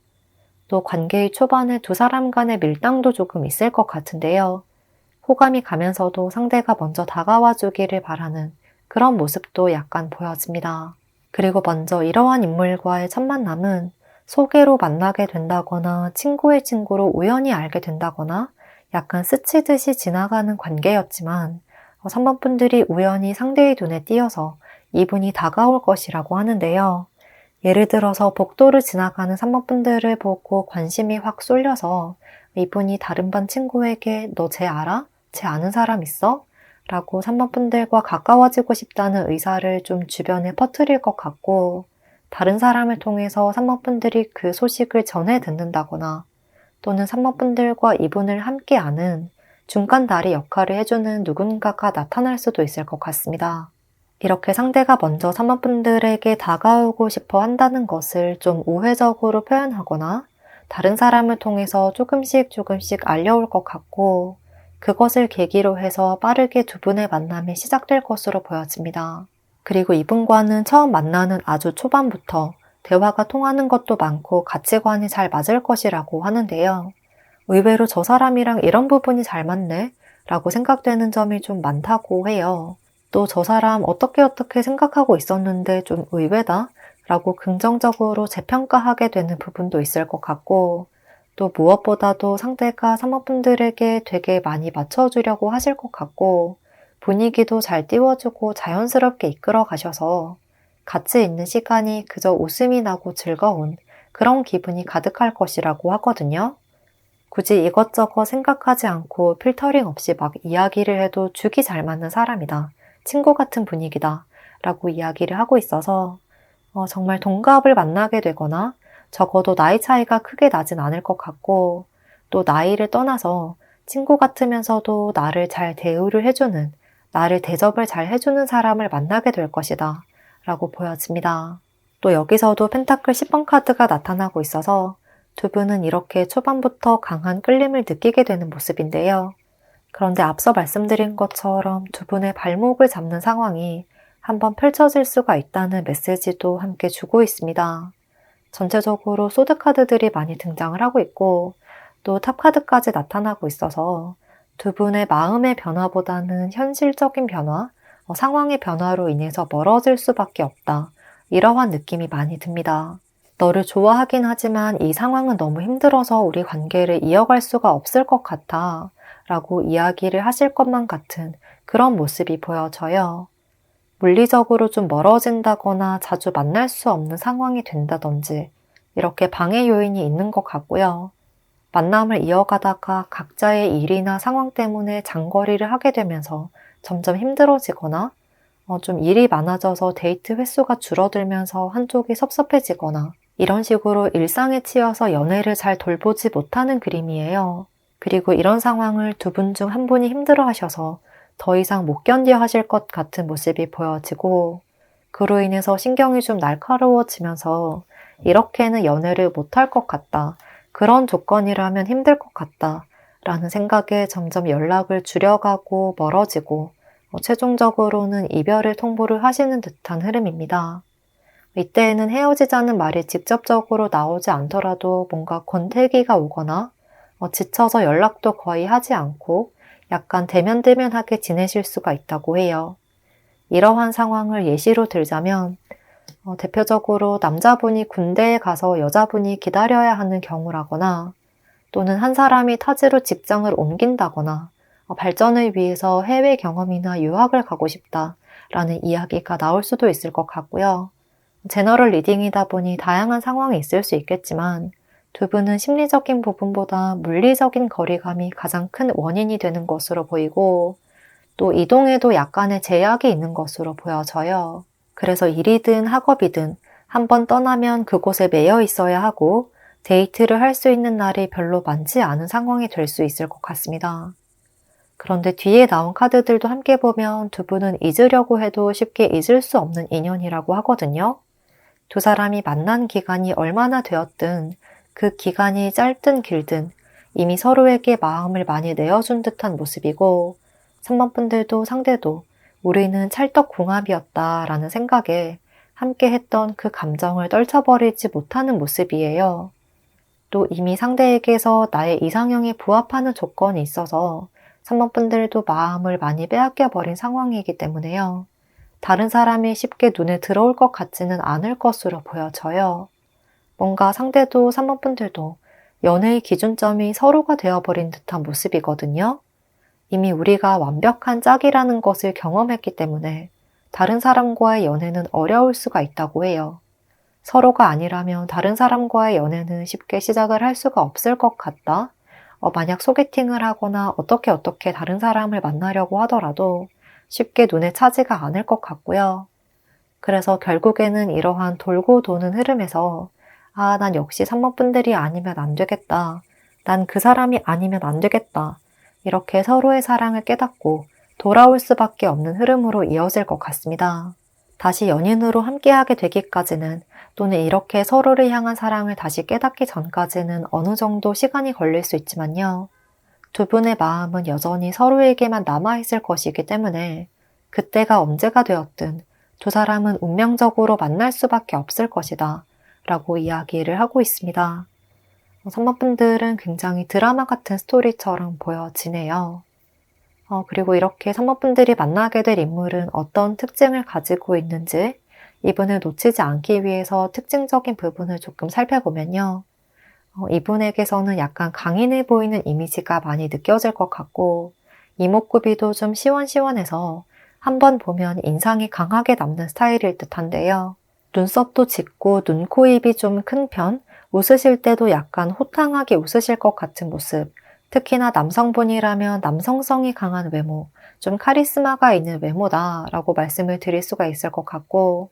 또 관계의 초반에 두 사람 간의 밀당도 조금 있을 것 같은데요. 호감이 가면서도 상대가 먼저 다가와 주기를 바라는 그런 모습도 약간 보여집니다. 그리고 먼저 이러한 인물과의 첫 만남은 소개로 만나게 된다거나 친구의 친구로 우연히 알게 된다거나 약간 스치듯이 지나가는 관계였지만 3번 분들이 우연히 상대의 눈에 띄어서 이분이 다가올 것이라고 하는데요. 예를 들어서 복도를 지나가는 3번 분들을 보고 관심이 확 쏠려서 이분이 다른 반 친구에게 너 쟤 알아? 쟤 아는 사람 있어? 라고 3번 분들과 가까워지고 싶다는 의사를 좀 주변에 퍼뜨릴 것 같고, 다른 사람을 통해서 3번 분들이 그 소식을 전해 듣는다거나, 또는 3번 분들과 이분을 함께 아는 중간 다리 역할을 해주는 누군가가 나타날 수도 있을 것 같습니다. 이렇게 상대가 먼저 3번 분들에게 다가오고 싶어 한다는 것을 좀 우회적으로 표현하거나 다른 사람을 통해서 조금씩 알려올 것 같고, 그것을 계기로 해서 빠르게 두 분의 만남이 시작될 것으로 보여집니다. 그리고 이분과는 처음 만나는 아주 초반부터 대화가 통하는 것도 많고 가치관이 잘 맞을 것이라고 하는데요. 의외로 저 사람이랑 이런 부분이 잘 맞네 라고 생각되는 점이 좀 많다고 해요. 또 저 사람 어떻게 생각하고 있었는데 좀 의외다 라고 긍정적으로 재평가하게 되는 부분도 있을 것 같고, 또 무엇보다도 상대가 사모분들에게 되게 많이 맞춰주려고 하실 것 같고, 분위기도 잘 띄워주고 자연스럽게 이끌어 가셔서 같이 있는 시간이 그저 웃음이 나고 즐거운 그런 기분이 가득할 것이라고 하거든요. 굳이 이것저것 생각하지 않고 필터링 없이 막 이야기를 해도 죽이 잘 맞는 사람이다. 친구 같은 분위기다. 라고 이야기를 하고 있어서 정말 동갑을 만나게 되거나 적어도 나이 차이가 크게 나진 않을 것 같고, 또 나이를 떠나서 친구 같으면서도 나를 잘 대우를 해주는, 나를 대접을 잘 해주는 사람을 만나게 될 것이다 라고 보여집니다. 또 여기서도 펜타클 10번 카드가 나타나고 있어서 두 분은 이렇게 초반부터 강한 끌림을 느끼게 되는 모습인데요. 그런데 앞서 말씀드린 것처럼 두 분의 발목을 잡는 상황이 한번 펼쳐질 수가 있다는 메시지도 함께 주고 있습니다. 전체적으로 소드 카드들이 많이 등장을 하고 있고, 또 탑 카드까지 나타나고 있어서 두 분의 마음의 변화보다는 현실적인 변화, 상황의 변화로 인해서 멀어질 수밖에 없다. 이러한 느낌이 많이 듭니다. 너를 좋아하긴 하지만 이 상황은 너무 힘들어서 우리 관계를 이어갈 수가 없을 것 같아 라고 이야기를 하실 것만 같은 그런 모습이 보여져요. 물리적으로 좀 멀어진다거나 자주 만날 수 없는 상황이 된다든지 이렇게 방해 요인이 있는 것 같고요. 만남을 이어가다가 각자의 일이나 상황 때문에 장거리를 하게 되면서 점점 힘들어지거나 좀 일이 많아져서 데이트 횟수가 줄어들면서 한쪽이 섭섭해지거나 이런 식으로 일상에 치여서 연애를 잘 돌보지 못하는 그림이에요. 그리고 이런 상황을 두 분 중 한 분이 힘들어 하셔서 더 이상 못 견뎌 하실 것 같은 모습이 보여지고, 그로 인해서 신경이 좀 날카로워지면서 이렇게는 연애를 못할 것 같다. 그런 조건이라면 힘들 것 같다. 라는 생각에 점점 연락을 줄여가고 멀어지고 최종적으로는 이별을 통보를 하시는 듯한 흐름입니다. 이때에는 헤어지자는 말이 직접적으로 나오지 않더라도 뭔가 권태기가 오거나 지쳐서 연락도 거의 하지 않고 약간 대면대면하게 지내실 수가 있다고 해요. 이러한 상황을 예시로 들자면 대표적으로 남자분이 군대에 가서 여자분이 기다려야 하는 경우라거나, 또는 한 사람이 타지로 직장을 옮긴다거나 발전을 위해서 해외 경험이나 유학을 가고 싶다라는 이야기가 나올 수도 있을 것 같고요. 제너럴 리딩이다 보니 다양한 상황이 있을 수 있겠지만 두 분은 심리적인 부분보다 물리적인 거리감이 가장 큰 원인이 되는 것으로 보이고, 또 이동에도 약간의 제약이 있는 것으로 보여져요. 그래서 일이든 학업이든 한번 떠나면 그곳에 매여 있어야 하고 데이트를 할 수 있는 날이 별로 많지 않은 상황이 될 수 있을 것 같습니다. 그런데 뒤에 나온 카드들도 함께 보면 두 분은 잊으려고 해도 쉽게 잊을 수 없는 인연이라고 하거든요. 두 사람이 만난 기간이 얼마나 되었든 그 기간이 짧든 길든 이미 서로에게 마음을 많이 내어준 듯한 모습이고, 3번 분들도 상대도 우리는 찰떡궁합이었다라는 생각에 함께 했던 그 감정을 떨쳐버리지 못하는 모습이에요. 또 이미 상대에게서 나의 이상형에 부합하는 조건이 있어서 3번 분들도 마음을 많이 빼앗겨버린 상황이기 때문에요. 다른 사람이 쉽게 눈에 들어올 것 같지는 않을 것으로 보여져요. 뭔가 상대도 3번 분들도 연애의 기준점이 서로가 되어버린 듯한 모습이거든요. 이미 우리가 완벽한 짝이라는 것을 경험했기 때문에 다른 사람과의 연애는 어려울 수가 있다고 해요. 서로가 아니라면 다른 사람과의 연애는 쉽게 시작을 할 수가 없을 것 같다. 만약 소개팅을 하거나 어떻게 다른 사람을 만나려고 하더라도 쉽게 눈에 차지가 않을 것 같고요. 그래서 결국에는 이러한 돌고 도는 흐름에서 난 역시 3번 분들이 아니면 안 되겠다. 난 그 사람이 아니면 안 되겠다. 이렇게 서로의 사랑을 깨닫고 돌아올 수밖에 없는 흐름으로 이어질 것 같습니다. 다시 연인으로 함께하게 되기까지는 또는 이렇게 서로를 향한 사랑을 다시 깨닫기 전까지는 어느 정도 시간이 걸릴 수 있지만요. 두 분의 마음은 여전히 서로에게만 남아있을 것이기 때문에 그때가 언제가 되었든 두 사람은 운명적으로 만날 수밖에 없을 것이다 라고 이야기를 하고 있습니다. 선배분들은 굉장히 드라마 같은 스토리처럼 보여지네요. 그리고 이렇게 선배분들이 만나게 될 인물은 어떤 특징을 가지고 있는지 이분을 놓치지 않기 위해서 특징적인 부분을 조금 살펴보면요. 이분에게서는 약간 강인해 보이는 이미지가 많이 느껴질 것 같고 이목구비도 좀 시원시원해서 한번 보면 인상이 강하게 남는 스타일일 듯한데요. 눈썹도 짙고 눈, 코, 입이 좀 큰 편, 웃으실 때도 약간 호탕하게 웃으실 것 같은 모습, 특히나 남성분이라면 남성성이 강한 외모, 좀 카리스마가 있는 외모다라고 말씀을 드릴 수가 있을 것 같고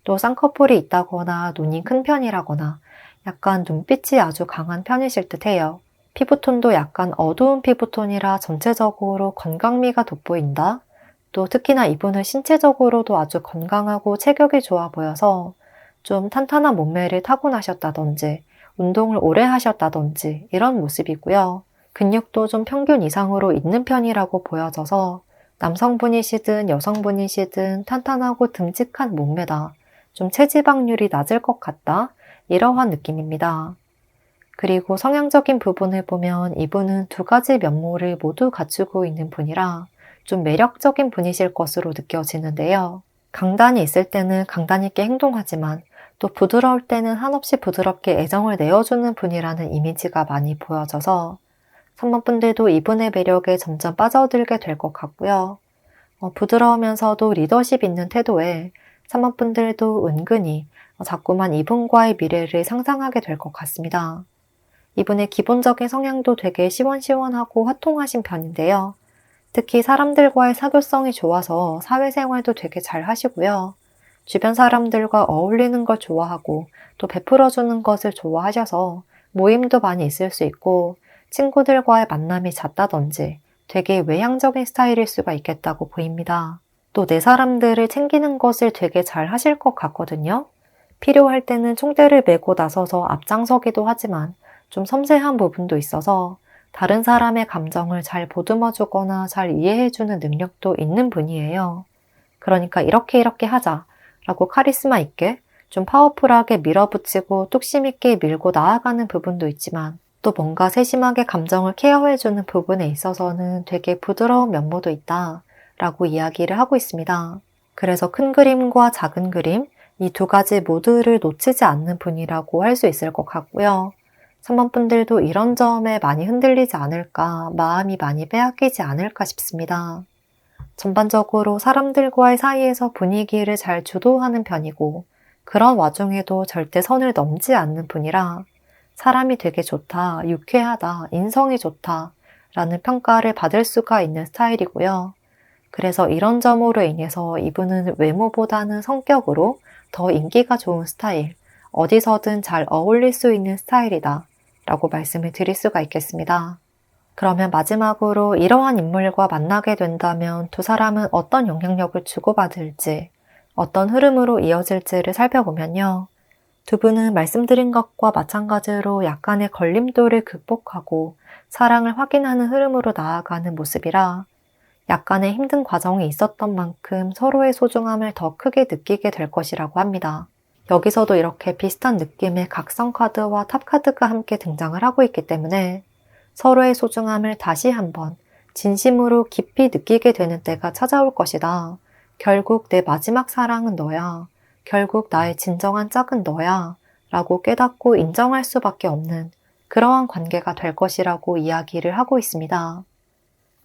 또 쌍꺼풀이 있다거나 눈이 큰 편이라거나 약간 눈빛이 아주 강한 편이실 듯해요. 피부톤도 약간 어두운 피부톤이라 전체적으로 건강미가 돋보인다. 또 특히나 이분은 신체적으로도 아주 건강하고 체격이 좋아 보여서 좀 탄탄한 몸매를 타고나셨다든지 운동을 오래 하셨다든지 이런 모습이고요. 근육도 좀 평균 이상으로 있는 편이라고 보여져서 남성분이시든 여성분이시든 탄탄하고 듬직한 몸매다. 좀 체지방률이 낮을 것 같다. 이러한 느낌입니다. 그리고 성향적인 부분을 보면 이분은 두 가지 면모를 모두 갖추고 있는 분이라 좀 매력적인 분이실 것으로 느껴지는데요. 강단이 있을 때는 강단 있게 행동하지만 또 부드러울 때는 한없이 부드럽게 애정을 내어주는 분이라는 이미지가 많이 보여져서 선배분들도 이분의 매력에 점점 빠져들게 될 것 같고요. 부드러우면서도 리더십 있는 태도에 선배분들도 은근히 자꾸만 이분과의 미래를 상상하게 될 것 같습니다. 이분의 기본적인 성향도 되게 시원시원하고 화통하신 편인데요. 특히 사람들과의 사교성이 좋아서 사회생활도 되게 잘 하시고요. 주변 사람들과 어울리는 걸 좋아하고 또 베풀어주는 것을 좋아하셔서 모임도 많이 있을 수 있고 친구들과의 만남이 잦다든지 되게 외향적인 스타일일 수가 있겠다고 보입니다. 또 내 사람들을 챙기는 것을 되게 잘 하실 것 같거든요. 필요할 때는 총대를 메고 나서서 앞장서기도 하지만 좀 섬세한 부분도 있어서 다른 사람의 감정을 잘 보듬어주거나 잘 이해해주는 능력도 있는 분이에요. 그러니까 이렇게 하자 라고 카리스마 있게 좀 파워풀하게 밀어붙이고 뚝심 있게 밀고 나아가는 부분도 있지만 또 뭔가 세심하게 감정을 케어해주는 부분에 있어서는 되게 부드러운 면모도 있다 라고 이야기를 하고 있습니다. 그래서 큰 그림과 작은 그림 이 두 가지 모두를 놓치지 않는 분이라고 할 수 있을 것 같고요. 선배분들도 이런 점에 많이 흔들리지 않을까, 마음이 많이 빼앗기지 않을까 싶습니다. 전반적으로 사람들과의 사이에서 분위기를 잘 주도하는 편이고 그런 와중에도 절대 선을 넘지 않는 분이라 사람이 되게 좋다, 유쾌하다, 인성이 좋다 라는 평가를 받을 수가 있는 스타일이고요. 그래서 이런 점으로 인해서 이분은 외모보다는 성격으로 더 인기가 좋은 스타일, 어디서든 잘 어울릴 수 있는 스타일이다 라고 말씀을 드릴 수가 있겠습니다. 그러면 마지막으로 이러한 인물과 만나게 된다면 두 사람은 어떤 영향력을 주고받을지, 어떤 흐름으로 이어질지를 살펴보면요. 두 분은 말씀드린 것과 마찬가지로 약간의 걸림돌을 극복하고 사랑을 확인하는 흐름으로 나아가는 모습이라 약간의 힘든 과정이 있었던 만큼 서로의 소중함을 더 크게 느끼게 될 것이라고 합니다. 여기서도 이렇게 비슷한 느낌의 각성 카드와 탑 카드가 함께 등장을 하고 있기 때문에 서로의 소중함을 다시 한번 진심으로 깊이 느끼게 되는 때가 찾아올 것이다. 결국 내 마지막 사랑은 너야. 결국 나의 진정한 짝은 너야. 라고 깨닫고 인정할 수밖에 없는 그러한 관계가 될 것이라고 이야기를 하고 있습니다.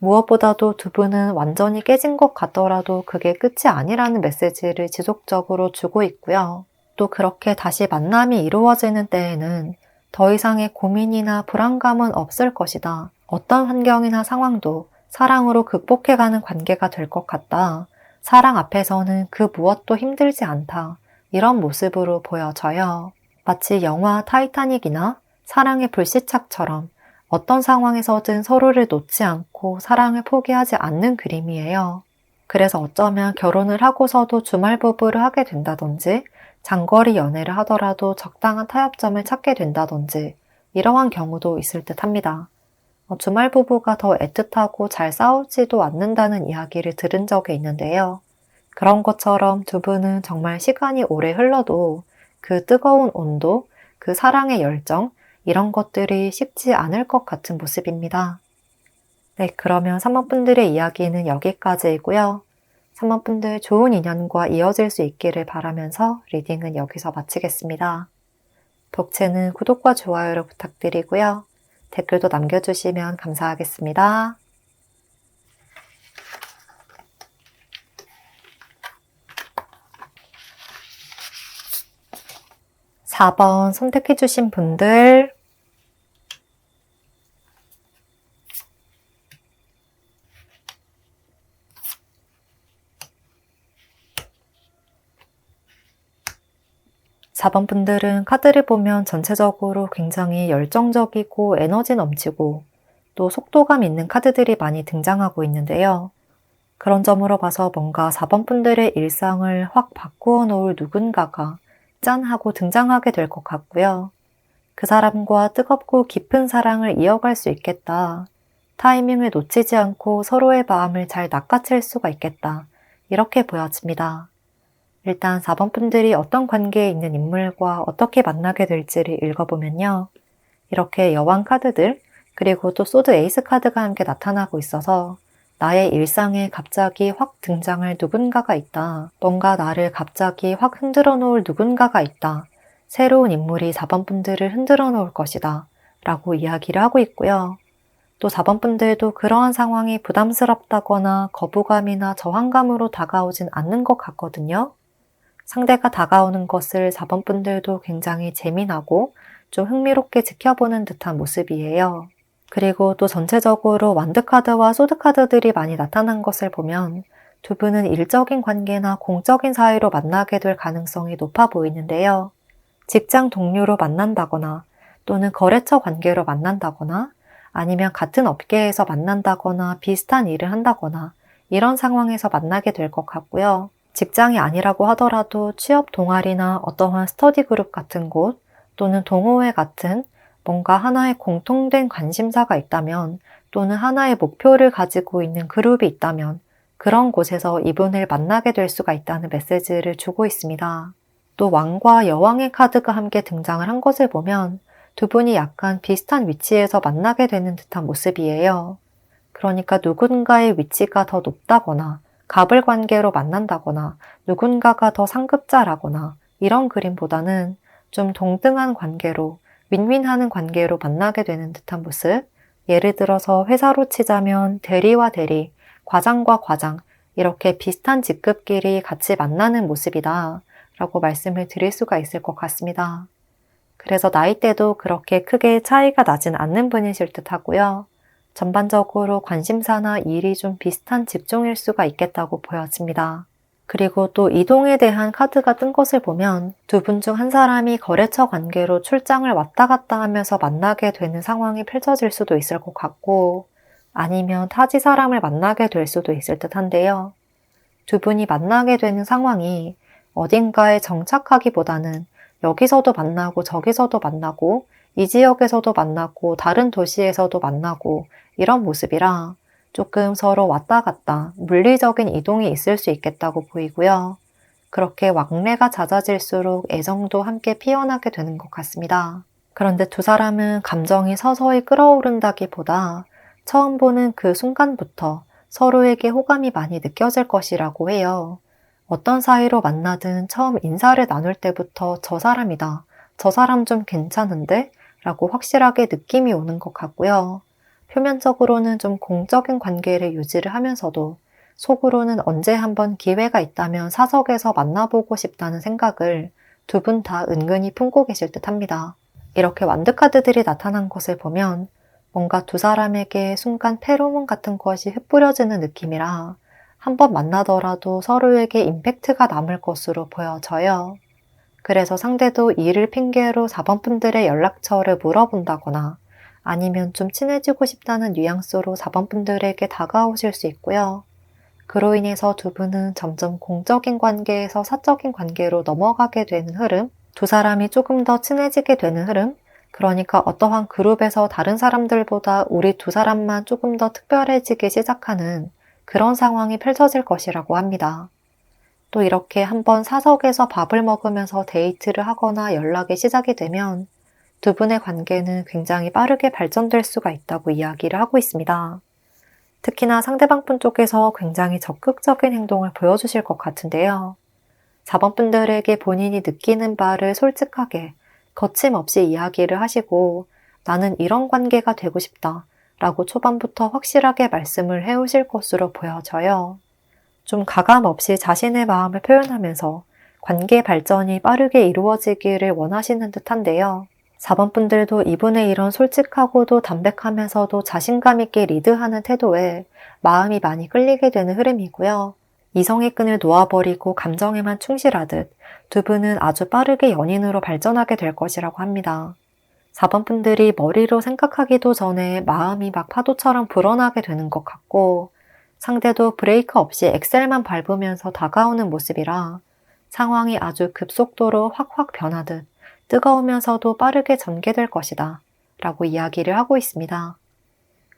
무엇보다도 두 분은 완전히 깨진 것 같더라도 그게 끝이 아니라는 메시지를 지속적으로 주고 있고요. 또 그렇게 다시 만남이 이루어지는 때에는 더 이상의 고민이나 불안감은 없을 것이다. 어떤 환경이나 상황도 사랑으로 극복해가는 관계가 될 것 같다. 사랑 앞에서는 그 무엇도 힘들지 않다. 이런 모습으로 보여져요. 마치 영화 타이타닉이나 사랑의 불시착처럼 어떤 상황에서든 서로를 놓지 않고 사랑을 포기하지 않는 그림이에요. 그래서 어쩌면 결혼을 하고서도 주말 부부를 하게 된다든지 장거리 연애를 하더라도 적당한 타협점을 찾게 된다든지 이러한 경우도 있을 듯 합니다. 주말 부부가 더 애틋하고 잘 싸우지도 않는다는 이야기를 들은 적이 있는데요. 그런 것처럼 두 분은 정말 시간이 오래 흘러도 그 뜨거운 온도, 그 사랑의 열정, 이런 것들이 식지 않을 것 같은 모습입니다. 네, 그러면 3번 분들의 이야기는 여기까지이고요. 3번 분들 좋은 인연과 이어질 수 있기를 바라면서 리딩은 여기서 마치겠습니다. 복채는 구독과 좋아요를 부탁드리고요. 댓글도 남겨주시면 감사하겠습니다. 4번 선택해주신 분들 4번 분들은 카드를 보면 전체적으로 굉장히 열정적이고 에너지 넘치고 또 속도감 있는 카드들이 많이 등장하고 있는데요. 그런 점으로 봐서 뭔가 4번 분들의 일상을 확 바꾸어 놓을 누군가가 짠 하고 등장하게 될 것 같고요. 그 사람과 뜨겁고 깊은 사랑을 이어갈 수 있겠다. 타이밍을 놓치지 않고 서로의 마음을 잘 낚아챌 수가 있겠다. 이렇게 보여집니다. 일단 4번 분들이 어떤 관계에 있는 인물과 어떻게 만나게 될지를 읽어보면요. 이렇게 여왕 카드들, 그리고 또 소드 에이스 카드가 함께 나타나고 있어서 나의 일상에 갑자기 확 등장할 누군가가 있다. 뭔가 나를 갑자기 확 흔들어 놓을 누군가가 있다. 새로운 인물이 4번 분들을 흔들어 놓을 것이다. 라고 이야기를 하고 있고요. 또 4번 분들도 그러한 상황이 부담스럽다거나 거부감이나 저항감으로 다가오진 않는 것 같거든요. 상대가 다가오는 것을 4번 분들도 굉장히 재미나고 좀 흥미롭게 지켜보는 듯한 모습이에요. 그리고 또 전체적으로 완드카드와 소드카드들이 많이 나타난 것을 보면 두 분은 일적인 관계나 공적인 사이로 만나게 될 가능성이 높아 보이는데요. 직장 동료로 만난다거나 또는 거래처 관계로 만난다거나 아니면 같은 업계에서 만난다거나 비슷한 일을 한다거나 이런 상황에서 만나게 될 것 같고요. 직장이 아니라고 하더라도 취업 동아리나 어떠한 스터디 그룹 같은 곳 또는 동호회 같은 뭔가 하나의 공통된 관심사가 있다면 또는 하나의 목표를 가지고 있는 그룹이 있다면 그런 곳에서 이분을 만나게 될 수가 있다는 메시지를 주고 있습니다. 또 왕과 여왕의 카드가 함께 등장을 한 것을 보면 두 분이 약간 비슷한 위치에서 만나게 되는 듯한 모습이에요. 그러니까 누군가의 위치가 더 높다거나 갑을 관계로 만난다거나 누군가가 더 상급자라거나 이런 그림보다는 좀 동등한 관계로 윈윈하는 관계로 만나게 되는 듯한 모습. 예를 들어서 회사로 치자면 대리와 대리, 과장과 과장 이렇게 비슷한 직급끼리 같이 만나는 모습이다 라고 말씀을 드릴 수가 있을 것 같습니다. 그래서 나이대도 그렇게 크게 차이가 나진 않는 분이실 듯 하고요. 전반적으로 관심사나 일이 좀 비슷한 직종일 수가 있겠다고 보여집니다. 그리고 또 이동에 대한 카드가 뜬 것을 보면 두 분 중 한 사람이 거래처 관계로 출장을 왔다 갔다 하면서 만나게 되는 상황이 펼쳐질 수도 있을 것 같고 아니면 타지 사람을 만나게 될 수도 있을 듯 한데요. 두 분이 만나게 되는 상황이 어딘가에 정착하기보다는 여기서도 만나고 저기서도 만나고 이 지역에서도 만나고 다른 도시에서도 만나고 이런 모습이라 조금 서로 왔다 갔다 물리적인 이동이 있을 수 있겠다고 보이고요. 그렇게 왕래가 잦아질수록 애정도 함께 피어나게 되는 것 같습니다. 그런데 두 사람은 감정이 서서히 끓어오른다기보다 처음 보는 그 순간부터 서로에게 호감이 많이 느껴질 것이라고 해요. 어떤 사이로 만나든 처음 인사를 나눌 때부터 저 사람이다, 저 사람 좀 괜찮은데? 라고 확실하게 느낌이 오는 것 같고요. 표면적으로는 좀 공적인 관계를 유지를 하면서도 속으로는 언제 한번 기회가 있다면 사석에서 만나보고 싶다는 생각을 두 분 다 은근히 품고 계실 듯 합니다. 이렇게 완드카드들이 나타난 것을 보면 뭔가 두 사람에게 순간 페로몬 같은 것이 흩뿌려지는 느낌이라 한번 만나더라도 서로에게 임팩트가 남을 것으로 보여져요. 그래서 상대도 이를 핑계로 4번 분들의 연락처를 물어본다거나 아니면 좀 친해지고 싶다는 뉘앙스로 4번 분들에게 다가오실 수 있고요. 그로 인해서 두 분은 점점 공적인 관계에서 사적인 관계로 넘어가게 되는 흐름, 두 사람이 조금 더 친해지게 되는 흐름, 그러니까 어떠한 그룹에서 다른 사람들보다 우리 두 사람만 조금 더 특별해지기 시작하는 그런 상황이 펼쳐질 것이라고 합니다. 또 이렇게 한번 사석에서 밥을 먹으면서 데이트를 하거나 연락이 시작이 되면 두 분의 관계는 굉장히 빠르게 발전될 수가 있다고 이야기를 하고 있습니다. 특히나 상대방 분 쪽에서 굉장히 적극적인 행동을 보여주실 것 같은데요. 4번 분들에게 본인이 느끼는 바를 솔직하게 거침없이 이야기를 하시고 나는 이런 관계가 되고 싶다 라고 초반부터 확실하게 말씀을 해오실 것으로 보여져요. 좀 가감 없이 자신의 마음을 표현하면서 관계 발전이 빠르게 이루어지기를 원하시는 듯한데요. 4번 분들도 이분의 이런 솔직하고도 담백하면서도 자신감 있게 리드하는 태도에 마음이 많이 끌리게 되는 흐름이고요. 이성의 끈을 놓아버리고 감정에만 충실하듯 두 분은 아주 빠르게 연인으로 발전하게 될 것이라고 합니다. 4번 분들이 머리로 생각하기도 전에 마음이 막 파도처럼 불어나게 되는 것 같고 상대도 브레이크 없이 엑셀만 밟으면서 다가오는 모습이라 상황이 아주 급속도로 확확 변하듯 뜨거우면서도 빠르게 전개될 것이다 라고 이야기를 하고 있습니다.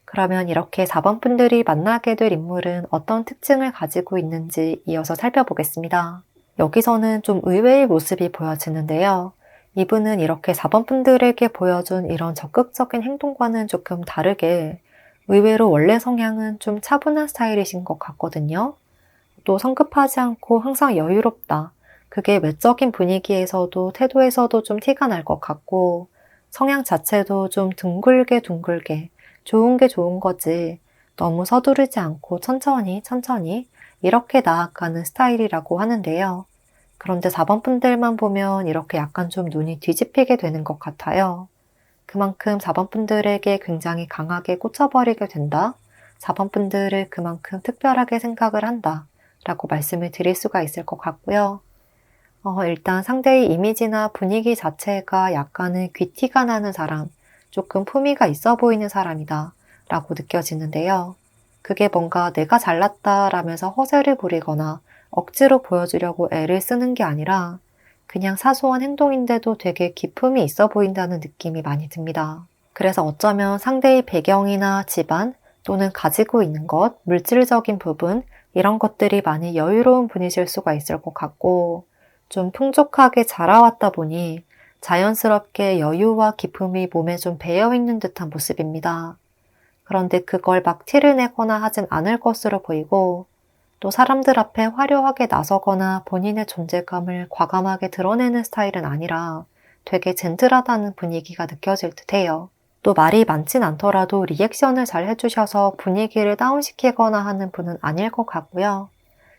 그러면 이렇게 4번 분들이 만나게 될 인물은 어떤 특징을 가지고 있는지 이어서 살펴보겠습니다. 여기서는 좀 의외의 모습이 보여지는데요. 이분은 이렇게 4번 분들에게 보여준 이런 적극적인 행동과는 조금 다르게 의외로 원래 성향은 좀 차분한 스타일이신 것 같거든요. 또 성급하지 않고 항상 여유롭다. 그게 외적인 분위기에서도 태도에서도 좀 티가 날 것 같고 성향 자체도 좀 둥글게 좋은 게 좋은 거지 너무 서두르지 않고 천천히 이렇게 나아가는 스타일이라고 하는데요. 그런데 4번 분들만 보면 이렇게 약간 좀 눈이 뒤집히게 되는 것 같아요. 그만큼 4번 분들에게 굉장히 강하게 꽂혀버리게 된다. 4번 분들을 그만큼 특별하게 생각을 한다. 라고 말씀을 드릴 수가 있을 것 같고요. 일단 상대의 이미지나 분위기 자체가 약간은 귀티가 나는 사람, 조금 품위가 있어 보이는 사람이다. 라고 느껴지는데요. 그게 뭔가 내가 잘났다 라면서 허세를 부리거나 억지로 보여주려고 애를 쓰는 게 아니라 그냥 사소한 행동인데도 되게 기품이 있어 보인다는 느낌이 많이 듭니다. 그래서 어쩌면 상대의 배경이나 집안 또는 가지고 있는 것, 물질적인 부분 이런 것들이 많이 여유로운 분이실 수가 있을 것 같고 좀 풍족하게 자라왔다 보니 자연스럽게 여유와 기품이 몸에 좀 배어있는 듯한 모습입니다. 그런데 그걸 막 티를 내거나 하진 않을 것으로 보이고 또 사람들 앞에 화려하게 나서거나 본인의 존재감을 과감하게 드러내는 스타일은 아니라 되게 젠틀하다는 분위기가 느껴질 듯해요. 또 말이 많진 않더라도 리액션을 잘 해주셔서 분위기를 다운시키거나 하는 분은 아닐 것 같고요.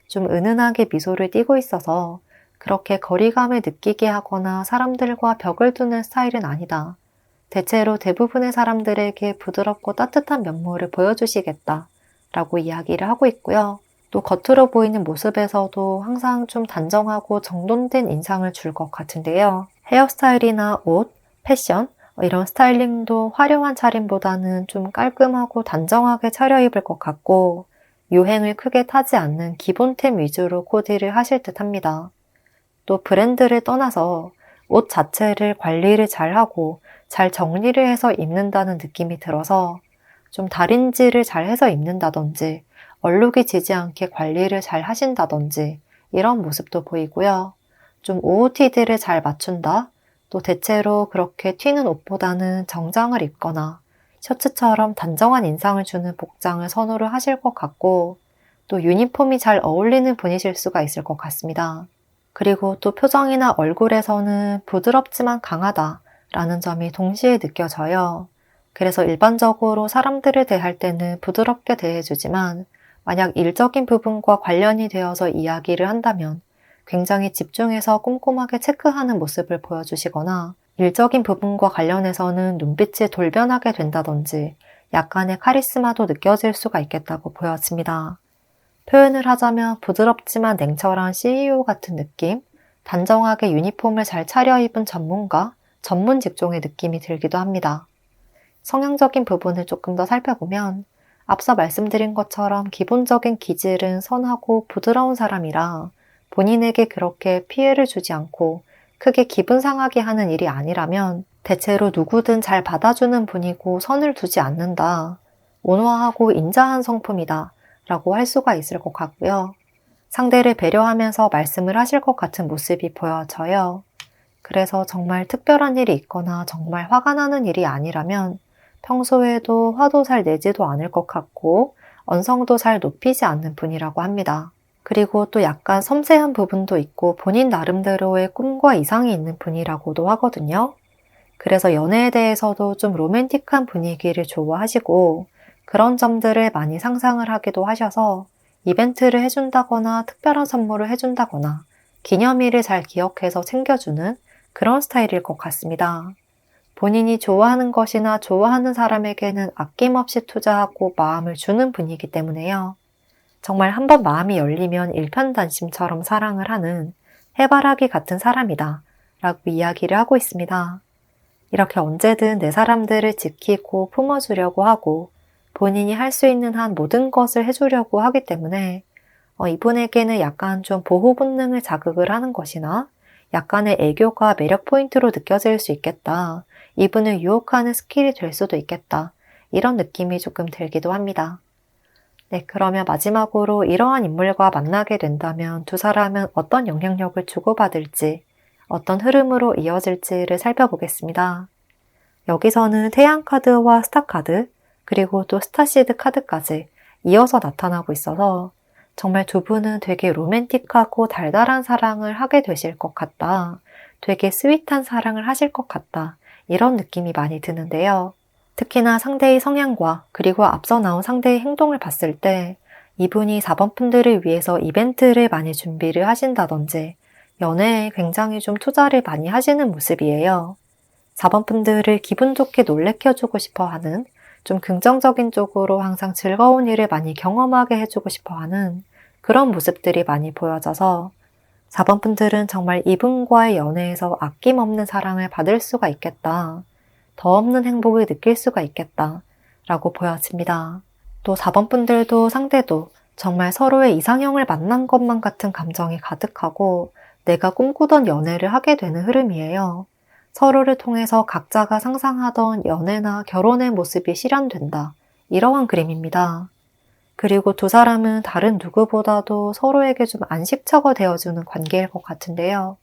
좀 은은하게 미소를 띠고 있어서 그렇게 거리감을 느끼게 하거나 사람들과 벽을 두는 스타일은 아니다. 대체로 대부분의 사람들에게 부드럽고 따뜻한 면모를 보여주시겠다 라고 이야기를 하고 있고요. 또 겉으로 보이는 모습에서도 항상 좀 단정하고 정돈된 인상을 줄 것 같은데요. 헤어스타일이나 옷, 패션 이런 스타일링도 화려한 차림보다는 좀 깔끔하고 단정하게 차려입을 것 같고 유행을 크게 타지 않는 기본템 위주로 코디를 하실 듯 합니다. 또 브랜드를 떠나서 옷 자체를 관리를 잘하고 잘 정리를 해서 입는다는 느낌이 들어서 좀 다림질을 잘 해서 입는다든지 얼룩이 지지 않게 관리를 잘 하신다든지 이런 모습도 보이고요. 좀 OOTD를 잘 맞춘다. 또 대체로 그렇게 튀는 옷보다는 정장을 입거나 셔츠처럼 단정한 인상을 주는 복장을 선호를 하실 것 같고 또 유니폼이 잘 어울리는 분이실 수가 있을 것 같습니다. 그리고 또 표정이나 얼굴에서는 부드럽지만 강하다 라는 점이 동시에 느껴져요. 그래서 일반적으로 사람들을 대할 때는 부드럽게 대해주지만 만약 일적인 부분과 관련이 되어서 이야기를 한다면 굉장히 집중해서 꼼꼼하게 체크하는 모습을 보여주시거나 일적인 부분과 관련해서는 눈빛이 돌변하게 된다든지 약간의 카리스마도 느껴질 수가 있겠다고 보여집니다. 표현을 하자면 부드럽지만 냉철한 CEO 같은 느낌, 단정하게 유니폼을 잘 차려입은 전문가, 전문 직종의 느낌이 들기도 합니다. 성향적인 부분을 조금 더 살펴보면 앞서 말씀드린 것처럼 기본적인 기질은 선하고 부드러운 사람이라 본인에게 그렇게 피해를 주지 않고 크게 기분 상하게 하는 일이 아니라면 대체로 누구든 잘 받아주는 분이고 선을 두지 않는다. 온화하고 인자한 성품이다. 라고 할 수가 있을 것 같고요. 상대를 배려하면서 말씀을 하실 것 같은 모습이 보여져요. 그래서 정말 특별한 일이 있거나 정말 화가 나는 일이 아니라면 평소에도 화도 잘 내지도 않을 것 같고 언성도 잘 높이지 않는 분이라고 합니다. 그리고 또 약간 섬세한 부분도 있고 본인 나름대로의 꿈과 이상이 있는 분이라고도 하거든요. 그래서 연애에 대해서도 좀 로맨틱한 분위기를 좋아하시고 그런 점들을 많이 상상을 하기도 하셔서 이벤트를 해준다거나 특별한 선물을 해준다거나 기념일을 잘 기억해서 챙겨주는 그런 스타일일 것 같습니다. 본인이 좋아하는 것이나 좋아하는 사람에게는 아낌없이 투자하고 마음을 주는 분이기 때문에요. 정말 한번 마음이 열리면 일편단심처럼 사랑을 하는 해바라기 같은 사람이다 라고 이야기를 하고 있습니다. 이렇게 언제든 내 사람들을 지키고 품어주려고 하고 본인이 할 수 있는 한 모든 것을 해주려고 하기 때문에 이분에게는 약간 좀 보호 본능을 자극을 하는 것이나 약간의 애교가 매력 포인트로 느껴질 수 있겠다. 이분을 유혹하는 스킬이 될 수도 있겠다. 이런 느낌이 조금 들기도 합니다. 네, 그러면 마지막으로 이러한 인물과 만나게 된다면 두 사람은 어떤 영향력을 주고받을지, 어떤 흐름으로 이어질지를 살펴보겠습니다. 여기서는 태양카드와 스타카드, 그리고 또 스타시드 카드까지 이어서 나타나고 있어서 정말 두 분은 되게 로맨틱하고 달달한 사랑을 하게 되실 것 같다. 되게 스윗한 사랑을 하실 것 같다. 이런 느낌이 많이 드는데요. 특히나 상대의 성향과 그리고 앞서 나온 상대의 행동을 봤을 때 이분이 4번 분들을 위해서 이벤트를 많이 준비를 하신다든지 연애에 굉장히 좀 투자를 많이 하시는 모습이에요. 4번 분들을 기분 좋게 놀래켜주고 싶어 하는 좀 긍정적인 쪽으로 항상 즐거운 일을 많이 경험하게 해주고 싶어 하는 그런 모습들이 많이 보여져서 4번 분들은 정말 이분과의 연애에서 아낌없는 사랑을 받을 수가 있겠다. 더 없는 행복을 느낄 수가 있겠다. 라고 보여집니다. 또 4번 분들도 상대도 정말 서로의 이상형을 만난 것만 같은 감정이 가득하고 내가 꿈꾸던 연애를 하게 되는 흐름이에요. 서로를 통해서 각자가 상상하던 연애나 결혼의 모습이 실현된다. 이러한 그림입니다. 그리고 두 사람은 다른 누구보다도 서로에게 좀 안식처가 되어주는 관계일 것 같은데요.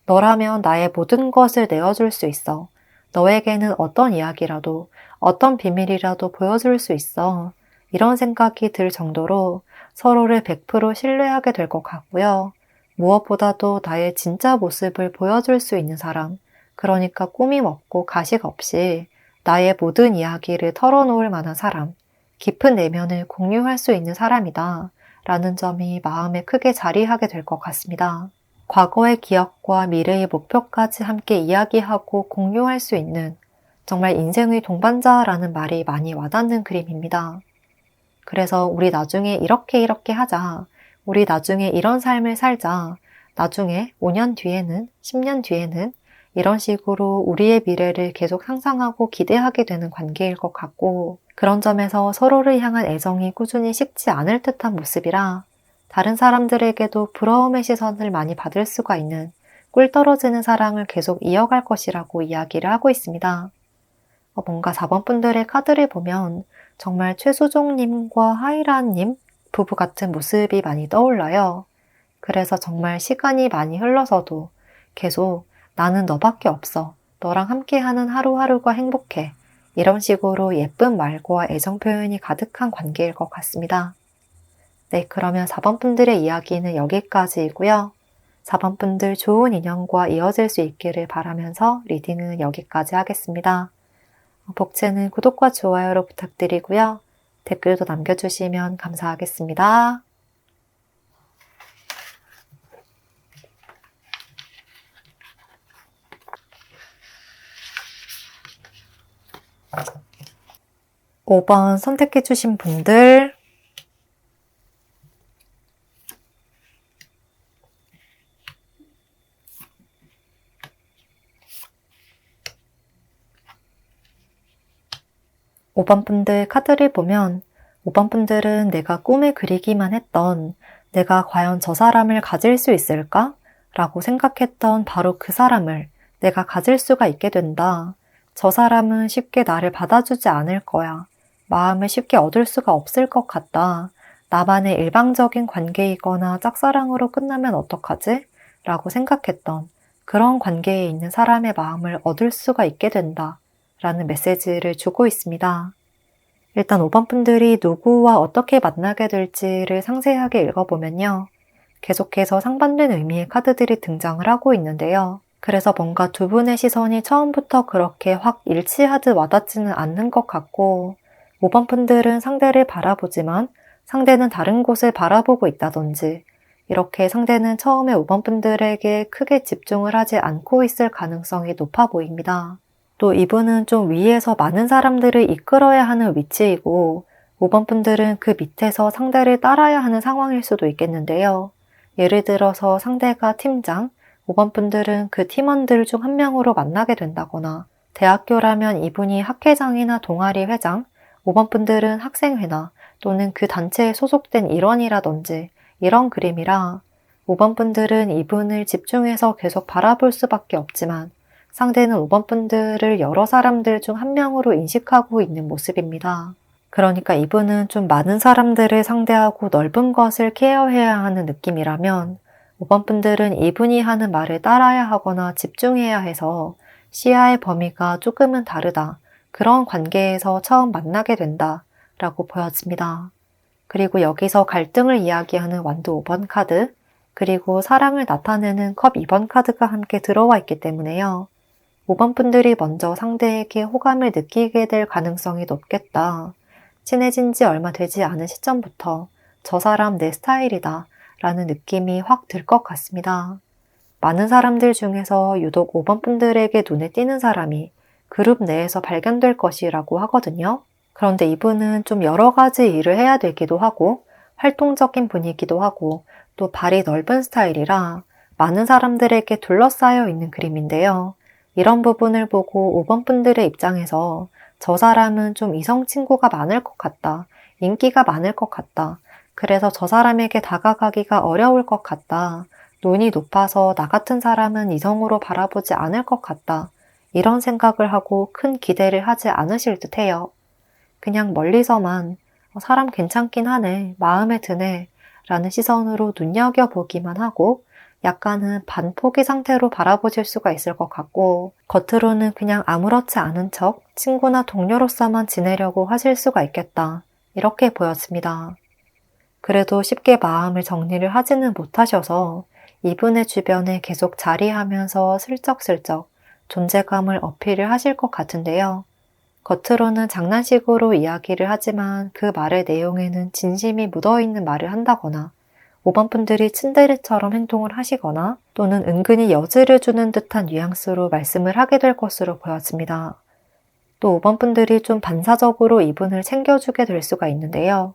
너라면 나의 모든 것을 내어줄 수 있어. 너에게는 어떤 이야기라도, 어떤 비밀이라도 보여줄 수 있어. 이런 생각이 들 정도로 서로를 100% 신뢰하게 될 것 같고요. 무엇보다도 나의 진짜 모습을 보여줄 수 있는 사람, 그러니까 꾸밈 없고 가식 없이 나의 모든 이야기를 털어놓을 만한 사람, 깊은 내면을 공유할 수 있는 사람이다. 라는 점이 마음에 크게 자리하게 될 것 같습니다. 과거의 기억과 미래의 목표까지 함께 이야기하고 공유할 수 있는 정말 인생의 동반자라는 말이 많이 와닿는 그림입니다. 그래서 우리 나중에 이렇게 하자. 우리 나중에 이런 삶을 살자. 나중에 5년 뒤에는, 10년 뒤에는 이런 식으로 우리의 미래를 계속 상상하고 기대하게 되는 관계일 것 같고 그런 점에서 서로를 향한 애정이 꾸준히 식지 않을 듯한 모습이라 다른 사람들에게도 부러움의 시선을 많이 받을 수가 있는 꿀 떨어지는 사랑을 계속 이어갈 것이라고 이야기를 하고 있습니다. 뭔가 4번 분들의 카드를 보면 정말 최수종님과 하이라님 부부 같은 모습이 많이 떠올라요. 그래서 정말 시간이 많이 흘러서도 계속 나는 너밖에 없어. 너랑 함께하는 하루하루가 행복해. 이런 식으로 예쁜 말과 애정 표현이 가득한 관계일 것 같습니다. 네, 그러면 4번 분들의 이야기는 여기까지이고요. 4번 분들 좋은 인연과 이어질 수 있기를 바라면서 리딩은 여기까지 하겠습니다. 복채는 구독과 좋아요로 부탁드리고요. 댓글도 남겨주시면 감사하겠습니다. 5번 선택해주신 분들, 오 번 분들 카드를 보면 5번 분들은 내가 꿈에 그리기만 했던 내가 과연 저 사람을 가질 수 있을까? 라고 생각했던 바로 그 사람을 내가 가질 수가 있게 된다. 저 사람은 쉽게 나를 받아주지 않을 거야. 마음을 쉽게 얻을 수가 없을 것 같다. 나만의 일방적인 관계이거나 짝사랑으로 끝나면 어떡하지? 라고 생각했던 그런 관계에 있는 사람의 마음을 얻을 수가 있게 된다. 라는 메시지를 주고 있습니다. 일단 5번 분들이 누구와 어떻게 만나게 될지를 상세하게 읽어보면요. 계속해서 상반된 의미의 카드들이 등장을 하고 있는데요. 그래서 뭔가 두 분의 시선이 처음부터 그렇게 확 일치하듯 와닿지는 않는 것 같고 5번 분들은 상대를 바라보지만 상대는 다른 곳을 바라보고 있다든지 이렇게 상대는 처음에 5번 분들에게 크게 집중을 하지 않고 있을 가능성이 높아 보입니다. 또 이분은 좀 위에서 많은 사람들을 이끌어야 하는 위치이고 5번 분들은 그 밑에서 상대를 따라야 하는 상황일 수도 있겠는데요. 예를 들어서 상대가 팀장, 5번 분들은 그 팀원들 중 한 명으로 만나게 된다거나 대학교라면 이분이 학회장이나 동아리 회장, 5번 분들은 학생회나 또는 그 단체에 소속된 일원이라든지 이런 그림이라 5번 분들은 이분을 집중해서 계속 바라볼 수밖에 없지만 상대는 5번 분들을 여러 사람들 중 한 명으로 인식하고 있는 모습입니다. 그러니까 이분은 좀 많은 사람들을 상대하고 넓은 것을 케어해야 하는 느낌이라면 5번 분들은 이분이 하는 말을 따라야 하거나 집중해야 해서 시야의 범위가 조금은 다르다. 그런 관계에서 처음 만나게 된다. 라고 보여집니다. 그리고 여기서 갈등을 이야기하는 완도 5번 카드, 그리고 사랑을 나타내는 컵 2번 카드가 함께 들어와 있기 때문에요. 5번 분들이 먼저 상대에게 호감을 느끼게 될 가능성이 높겠다. 친해진 지 얼마 되지 않은 시점부터 저 사람 내 스타일이다 라는 느낌이 확 들 것 같습니다. 많은 사람들 중에서 유독 5번 분들에게 눈에 띄는 사람이 그룹 내에서 발견될 것이라고 하거든요. 그런데 이분은 좀 여러 가지 일을 해야 되기도 하고 활동적인 분이기도 하고 또 발이 넓은 스타일이라 많은 사람들에게 둘러싸여 있는 그림인데요. 이런 부분을 보고 5번 분들의 입장에서 저 사람은 좀 이성 친구가 많을 것 같다. 인기가 많을 것 같다. 그래서 저 사람에게 다가가기가 어려울 것 같다. 눈이 높아서 나 같은 사람은 이성으로 바라보지 않을 것 같다. 이런 생각을 하고 큰 기대를 하지 않으실 듯해요. 그냥 멀리서만 사람 괜찮긴 하네, 마음에 드네 라는 시선으로 눈여겨보기만 하고 약간은 반포기 상태로 바라보실 수가 있을 것 같고 겉으로는 그냥 아무렇지 않은 척 친구나 동료로서만 지내려고 하실 수가 있겠다. 이렇게 보였습니다. 그래도 쉽게 마음을 정리를 하지는 못하셔서 이분의 주변에 계속 자리하면서 슬쩍슬쩍 존재감을 어필을 하실 것 같은데요. 겉으로는 장난식으로 이야기를 하지만 그 말의 내용에는 진심이 묻어있는 말을 한다거나 5번 분들이 츤데레처럼 행동을 하시거나 또는 은근히 여지를 주는 듯한 뉘앙스로 말씀을 하게 될 것으로 보여집니다. 또 5번 분들이 좀 반사적으로 이분을 챙겨주게 될 수가 있는데요.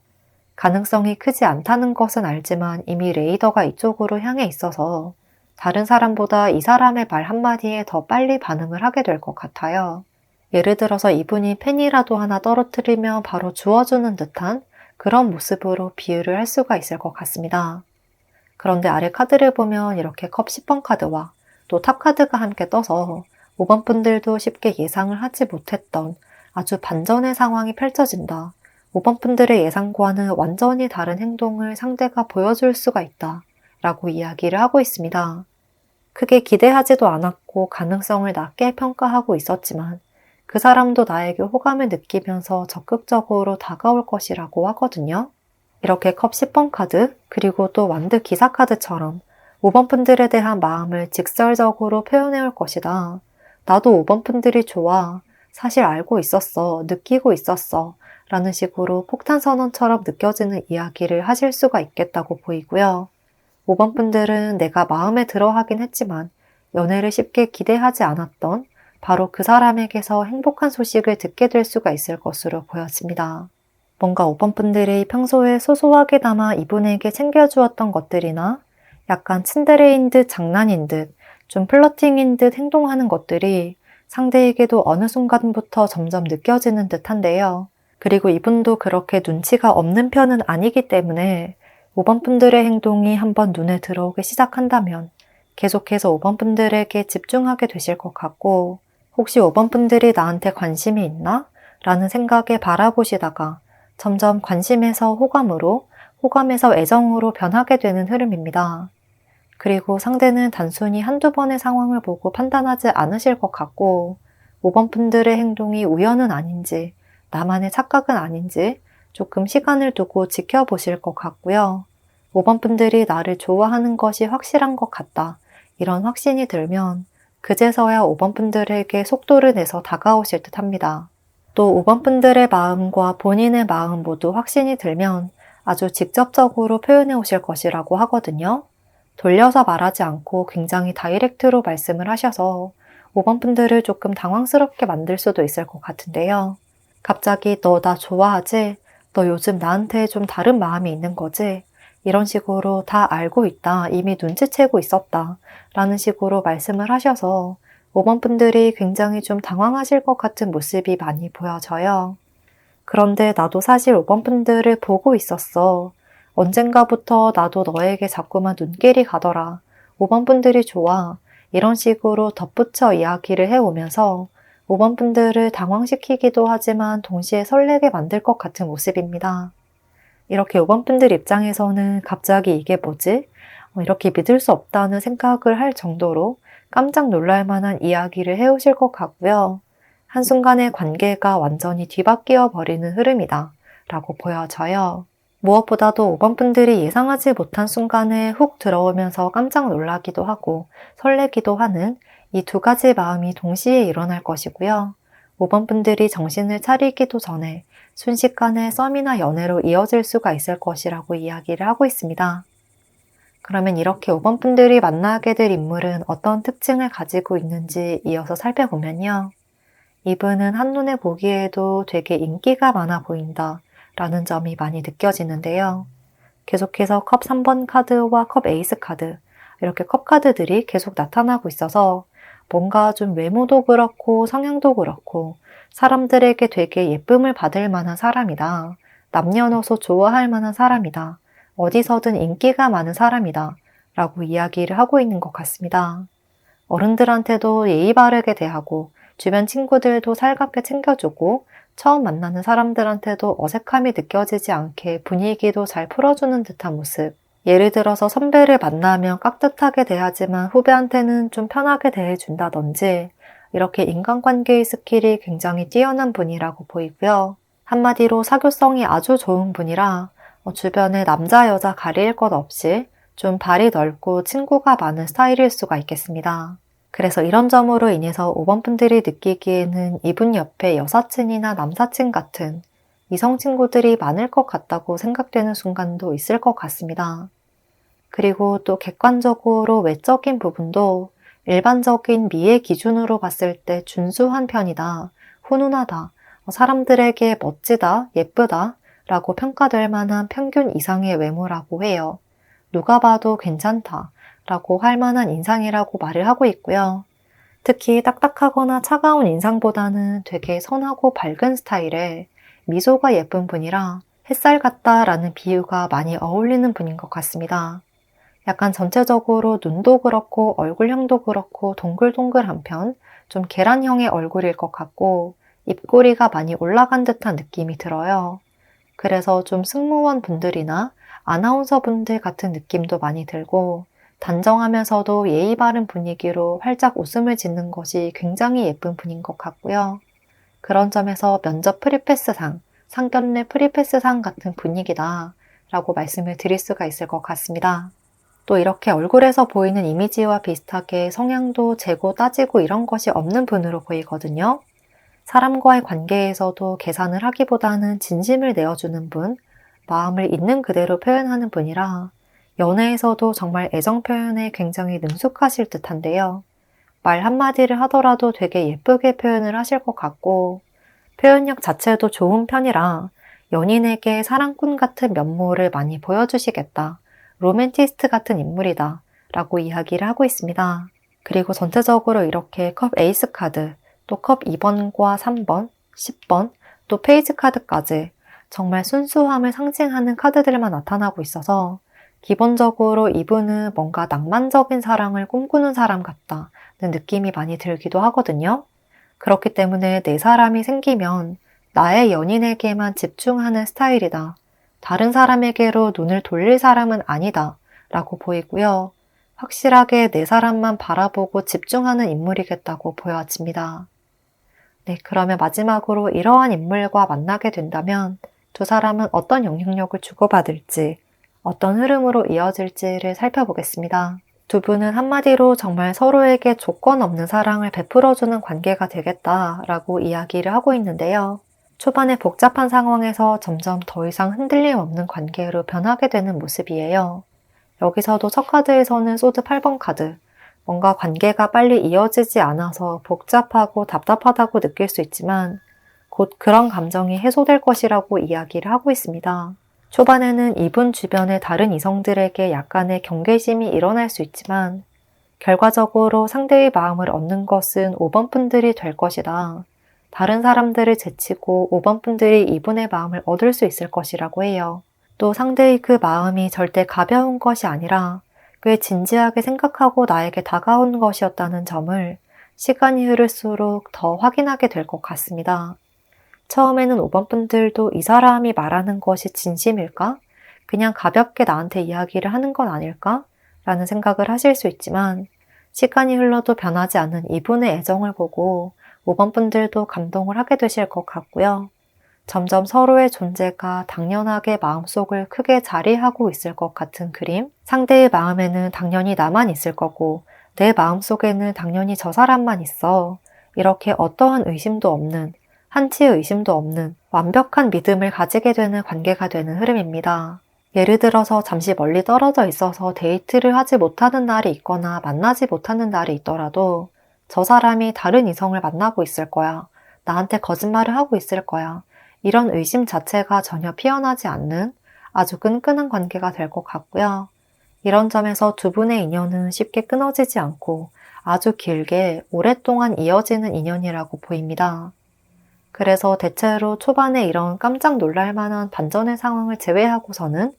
가능성이 크지 않다는 것은 알지만 이미 레이더가 이쪽으로 향해 있어서 다른 사람보다 이 사람의 말 한마디에 더 빨리 반응을 하게 될 것 같아요. 예를 들어서 이분이 펜이라도 하나 떨어뜨리면 바로 주워주는 듯한 그런 모습으로 비유를 할 수가 있을 것 같습니다. 그런데 아래 카드를 보면 이렇게 컵 10번 카드와 또 탑 카드가 함께 떠서 5번 분들도 쉽게 예상을 하지 못했던 아주 반전의 상황이 펼쳐진다. 5번 분들의 예상과는 완전히 다른 행동을 상대가 보여줄 수가 있다. 라고 이야기를 하고 있습니다. 크게 기대하지도 않았고 가능성을 낮게 평가하고 있었지만 그 사람도 나에게 호감을 느끼면서 적극적으로 다가올 것이라고 하거든요. 이렇게 컵 10번 카드, 그리고 또 완드 기사 카드처럼 5번 분들에 대한 마음을 직설적으로 표현해 올 것이다. 나도 5번 분들이 좋아. 사실 알고 있었어. 느끼고 있었어. 라는 식으로 폭탄 선언처럼 느껴지는 이야기를 하실 수가 있겠다고 보이고요. 5번 분들은 내가 마음에 들어 하긴 했지만 연애를 쉽게 기대하지 않았던 바로 그 사람에게서 행복한 소식을 듣게 될 수가 있을 것으로 보여집니다. 뭔가 5번 분들이 평소에 소소하게나마 이분에게 챙겨주었던 것들이나 약간 츤데레인 듯 장난인 듯 좀 플러팅인 듯 행동하는 것들이 상대에게도 어느 순간부터 점점 느껴지는 듯한데요. 그리고 이분도 그렇게 눈치가 없는 편은 아니기 때문에 5번 분들의 행동이 한번 눈에 들어오기 시작한다면 계속해서 5번 분들에게 집중하게 되실 것 같고, 혹시 5번 분들이 나한테 관심이 있나? 라는 생각에 바라보시다가 점점 관심에서 호감으로, 호감에서 애정으로 변하게 되는 흐름입니다. 그리고 상대는 단순히 한두 번의 상황을 보고 판단하지 않으실 것 같고, 5번 분들의 행동이 우연은 아닌지, 나만의 착각은 아닌지 조금 시간을 두고 지켜보실 것 같고요. 5번 분들이 나를 좋아하는 것이 확실한 것 같다. 이런 확신이 들면 그제서야 5번 분들에게 속도를 내서 다가오실 듯 합니다. 또 5번 분들의 마음과 본인의 마음 모두 확신이 들면 아주 직접적으로 표현해 오실 것이라고 하거든요. 돌려서 말하지 않고 굉장히 다이렉트로 말씀을 하셔서 5번 분들을 조금 당황스럽게 만들 수도 있을 것 같은데요. 갑자기 너 나 좋아하지? 너 요즘 나한테 좀 다른 마음이 있는 거지? 이런 식으로 다 알고 있다. 이미 눈치채고 있었다. 라는 식으로 말씀을 하셔서 5번 분들이 굉장히 좀 당황하실 것 같은 모습이 많이 보여져요. 그런데 나도 사실 5번 분들을 보고 있었어. 언젠가부터 나도 너에게 자꾸만 눈길이 가더라. 5번 분들이 좋아. 이런 식으로 덧붙여 이야기를 해오면서 5번 분들을 당황시키기도 하지만 동시에 설레게 만들 것 같은 모습입니다. 이렇게 5번 분들 입장에서는 갑자기 이게 뭐지? 이렇게 믿을 수 없다는 생각을 할 정도로 깜짝 놀랄 만한 이야기를 해오실 것 같고요. 한순간에 관계가 완전히 뒤바뀌어 버리는 흐름이다 라고 보여져요. 무엇보다도 5번 분들이 예상하지 못한 순간에 훅 들어오면서 깜짝 놀라기도 하고 설레기도 하는 이 두 가지 마음이 동시에 일어날 것이고요. 5번 분들이 정신을 차리기도 전에 순식간에 썸이나 연애로 이어질 수가 있을 것이라고 이야기를 하고 있습니다. 그러면 이렇게 5번 분들이 만나게 될 인물은 어떤 특징을 가지고 있는지 이어서 살펴보면요. 이분은 한눈에 보기에도 되게 인기가 많아 보인다 라는 점이 많이 느껴지는데요. 계속해서 컵 3번 카드와 컵 에이스 카드, 이렇게 컵 카드들이 계속 나타나고 있어서 뭔가 좀 외모도 그렇고 성향도 그렇고 사람들에게 되게 예쁨을 받을 만한 사람이다. 남녀노소 좋아할 만한 사람이다. 어디서든 인기가 많은 사람이다. 라고 이야기를 하고 있는 것 같습니다. 어른들한테도 예의 바르게 대하고 주변 친구들도 살갑게 챙겨주고 처음 만나는 사람들한테도 어색함이 느껴지지 않게 분위기도 잘 풀어주는 듯한 모습. 예를 들어서 선배를 만나면 깍듯하게 대하지만 후배한테는 좀 편하게 대해준다든지 이렇게 인간관계의 스킬이 굉장히 뛰어난 분이라고 보이고요. 한마디로 사교성이 아주 좋은 분이라 주변에 남자 여자 가릴 것 없이 좀 발이 넓고 친구가 많은 스타일일 수가 있겠습니다. 그래서 이런 점으로 인해서 5번 분들이 느끼기에는 이분 옆에 여사친이나 남사친 같은 이성 친구들이 많을 것 같다고 생각되는 순간도 있을 것 같습니다. 그리고 또 객관적으로 외적인 부분도 일반적인 미의 기준으로 봤을 때 준수한 편이다, 훈훈하다, 사람들에게 멋지다, 예쁘다 라고 평가될 만한 평균 이상의 외모라고 해요. 누가 봐도 괜찮다 라고 할 만한 인상이라고 말을 하고 있고요. 특히 딱딱하거나 차가운 인상보다는 되게 선하고 밝은 스타일에 미소가 예쁜 분이라 햇살 같다라는 비유가 많이 어울리는 분인 것 같습니다. 약간 전체적으로 눈도 그렇고 얼굴형도 그렇고 동글동글한 편, 좀 계란형의 얼굴일 것 같고 입꼬리가 많이 올라간 듯한 느낌이 들어요. 그래서 좀 승무원 분들이나 아나운서 분들 같은 느낌도 많이 들고 단정하면서도 예의 바른 분위기로 활짝 웃음을 짓는 것이 굉장히 예쁜 분인 것 같고요. 그런 점에서 면접 프리패스상, 상견례 프리패스상 같은 분위기다 라고 말씀을 드릴 수가 있을 것 같습니다. 또 이렇게 얼굴에서 보이는 이미지와 비슷하게 성향도 재고 따지고 이런 것이 없는 분으로 보이거든요. 사람과의 관계에서도 계산을 하기보다는 진심을 내어주는 분, 마음을 있는 그대로 표현하는 분이라 연애에서도 정말 애정 표현에 굉장히 능숙하실 듯한데요. 말 한마디를 하더라도 되게 예쁘게 표현을 하실 것 같고 표현력 자체도 좋은 편이라 연인에게 사랑꾼 같은 면모를 많이 보여주시겠다. 로맨티스트 같은 인물이다. 라고 이야기를 하고 있습니다. 그리고 전체적으로 이렇게 컵 에이스 카드, 또 컵 2번과 3번, 10번, 또 페이지 카드까지 정말 순수함을 상징하는 카드들만 나타나고 있어서 기본적으로 이분은 뭔가 낭만적인 사랑을 꿈꾸는 사람 같다는 느낌이 많이 들기도 하거든요. 그렇기 때문에 내 사람이 생기면 나의 연인에게만 집중하는 스타일이다. 다른 사람에게로 눈을 돌릴 사람은 아니다. 라고 보이고요. 확실하게 내 사람만 바라보고 집중하는 인물이겠다고 보여집니다. 네, 그러면 마지막으로 이러한 인물과 만나게 된다면 두 사람은 어떤 영향력을 주고받을지, 어떤 흐름으로 이어질지를 살펴보겠습니다. 두 분은 한마디로 정말 서로에게 조건 없는 사랑을 베풀어주는 관계가 되겠다라고 이야기를 하고 있는데요. 초반에 복잡한 상황에서 점점 더 이상 흔들림 없는 관계로 변하게 되는 모습이에요. 여기서도 첫 카드에서는 소드 8번 카드, 뭔가 관계가 빨리 이어지지 않아서 복잡하고 답답하다고 느낄 수 있지만 곧 그런 감정이 해소될 것이라고 이야기를 하고 있습니다. 초반에는 이분 주변의 다른 이성들에게 약간의 경계심이 일어날 수 있지만 결과적으로 상대의 마음을 얻는 것은 5번 분들이 될 것이다. 다른 사람들을 제치고 5번 분들이 이분의 마음을 얻을 수 있을 것이라고 해요. 또 상대의 그 마음이 절대 가벼운 것이 아니라 꽤 진지하게 생각하고 나에게 다가온 것이었다는 점을 시간이 흐를수록 더 확인하게 될 것 같습니다. 처음에는 5번 분들도 이 사람이 말하는 것이 진심일까? 그냥 가볍게 나한테 이야기를 하는 건 아닐까? 라는 생각을 하실 수 있지만 시간이 흘러도 변하지 않는 이분의 애정을 보고 5번 분들도 감동을 하게 되실 것 같고요. 점점 서로의 존재가 당연하게 마음속을 크게 자리하고 있을 것 같은 그림. 상대의 마음에는 당연히 나만 있을 거고 내 마음속에는 당연히 저 사람만 있어. 이렇게 어떠한 의심도 없는, 한치의 의심도 없는 완벽한 믿음을 가지게 되는 관계가 되는 흐름입니다. 예를 들어서 잠시 멀리 떨어져 있어서 데이트를 하지 못하는 날이 있거나 만나지 못하는 날이 있더라도 저 사람이 다른 이성을 만나고 있을 거야. 나한테 거짓말을 하고 있을 거야. 이런 의심 자체가 전혀 피어나지 않는 아주 끈끈한 관계가 될 것 같고요. 이런 점에서 두 분의 인연은 쉽게 끊어지지 않고 아주 길게 오랫동안 이어지는 인연이라고 보입니다. 그래서 대체로 초반에 이런 깜짝 놀랄 만한 반전의 상황을 제외하고서는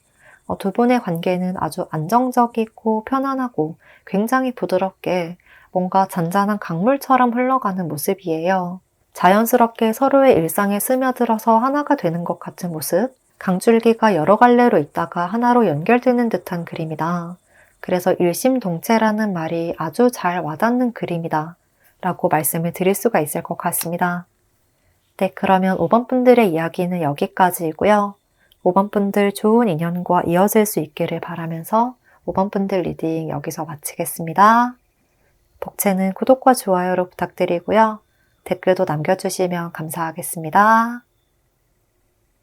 두 분의 관계는 아주 안정적이고 편안하고 굉장히 부드럽게 뭔가 잔잔한 강물처럼 흘러가는 모습이에요. 자연스럽게 서로의 일상에 스며들어서 하나가 되는 것 같은 모습, 강줄기가 여러 갈래로 있다가 하나로 연결되는 듯한 그림이다. 그래서 일심동체라는 말이 아주 잘 와닿는 그림이다 라고 말씀을 드릴 수가 있을 것 같습니다. 네, 그러면 5번 분들의 이야기는 여기까지이고요. 5번 분들 좋은 인연과 이어질 수 있기를 바라면서 5번 분들 리딩 여기서 마치겠습니다. 복채는 구독과 좋아요로 부탁드리고요. 댓글도 남겨주시면 감사하겠습니다.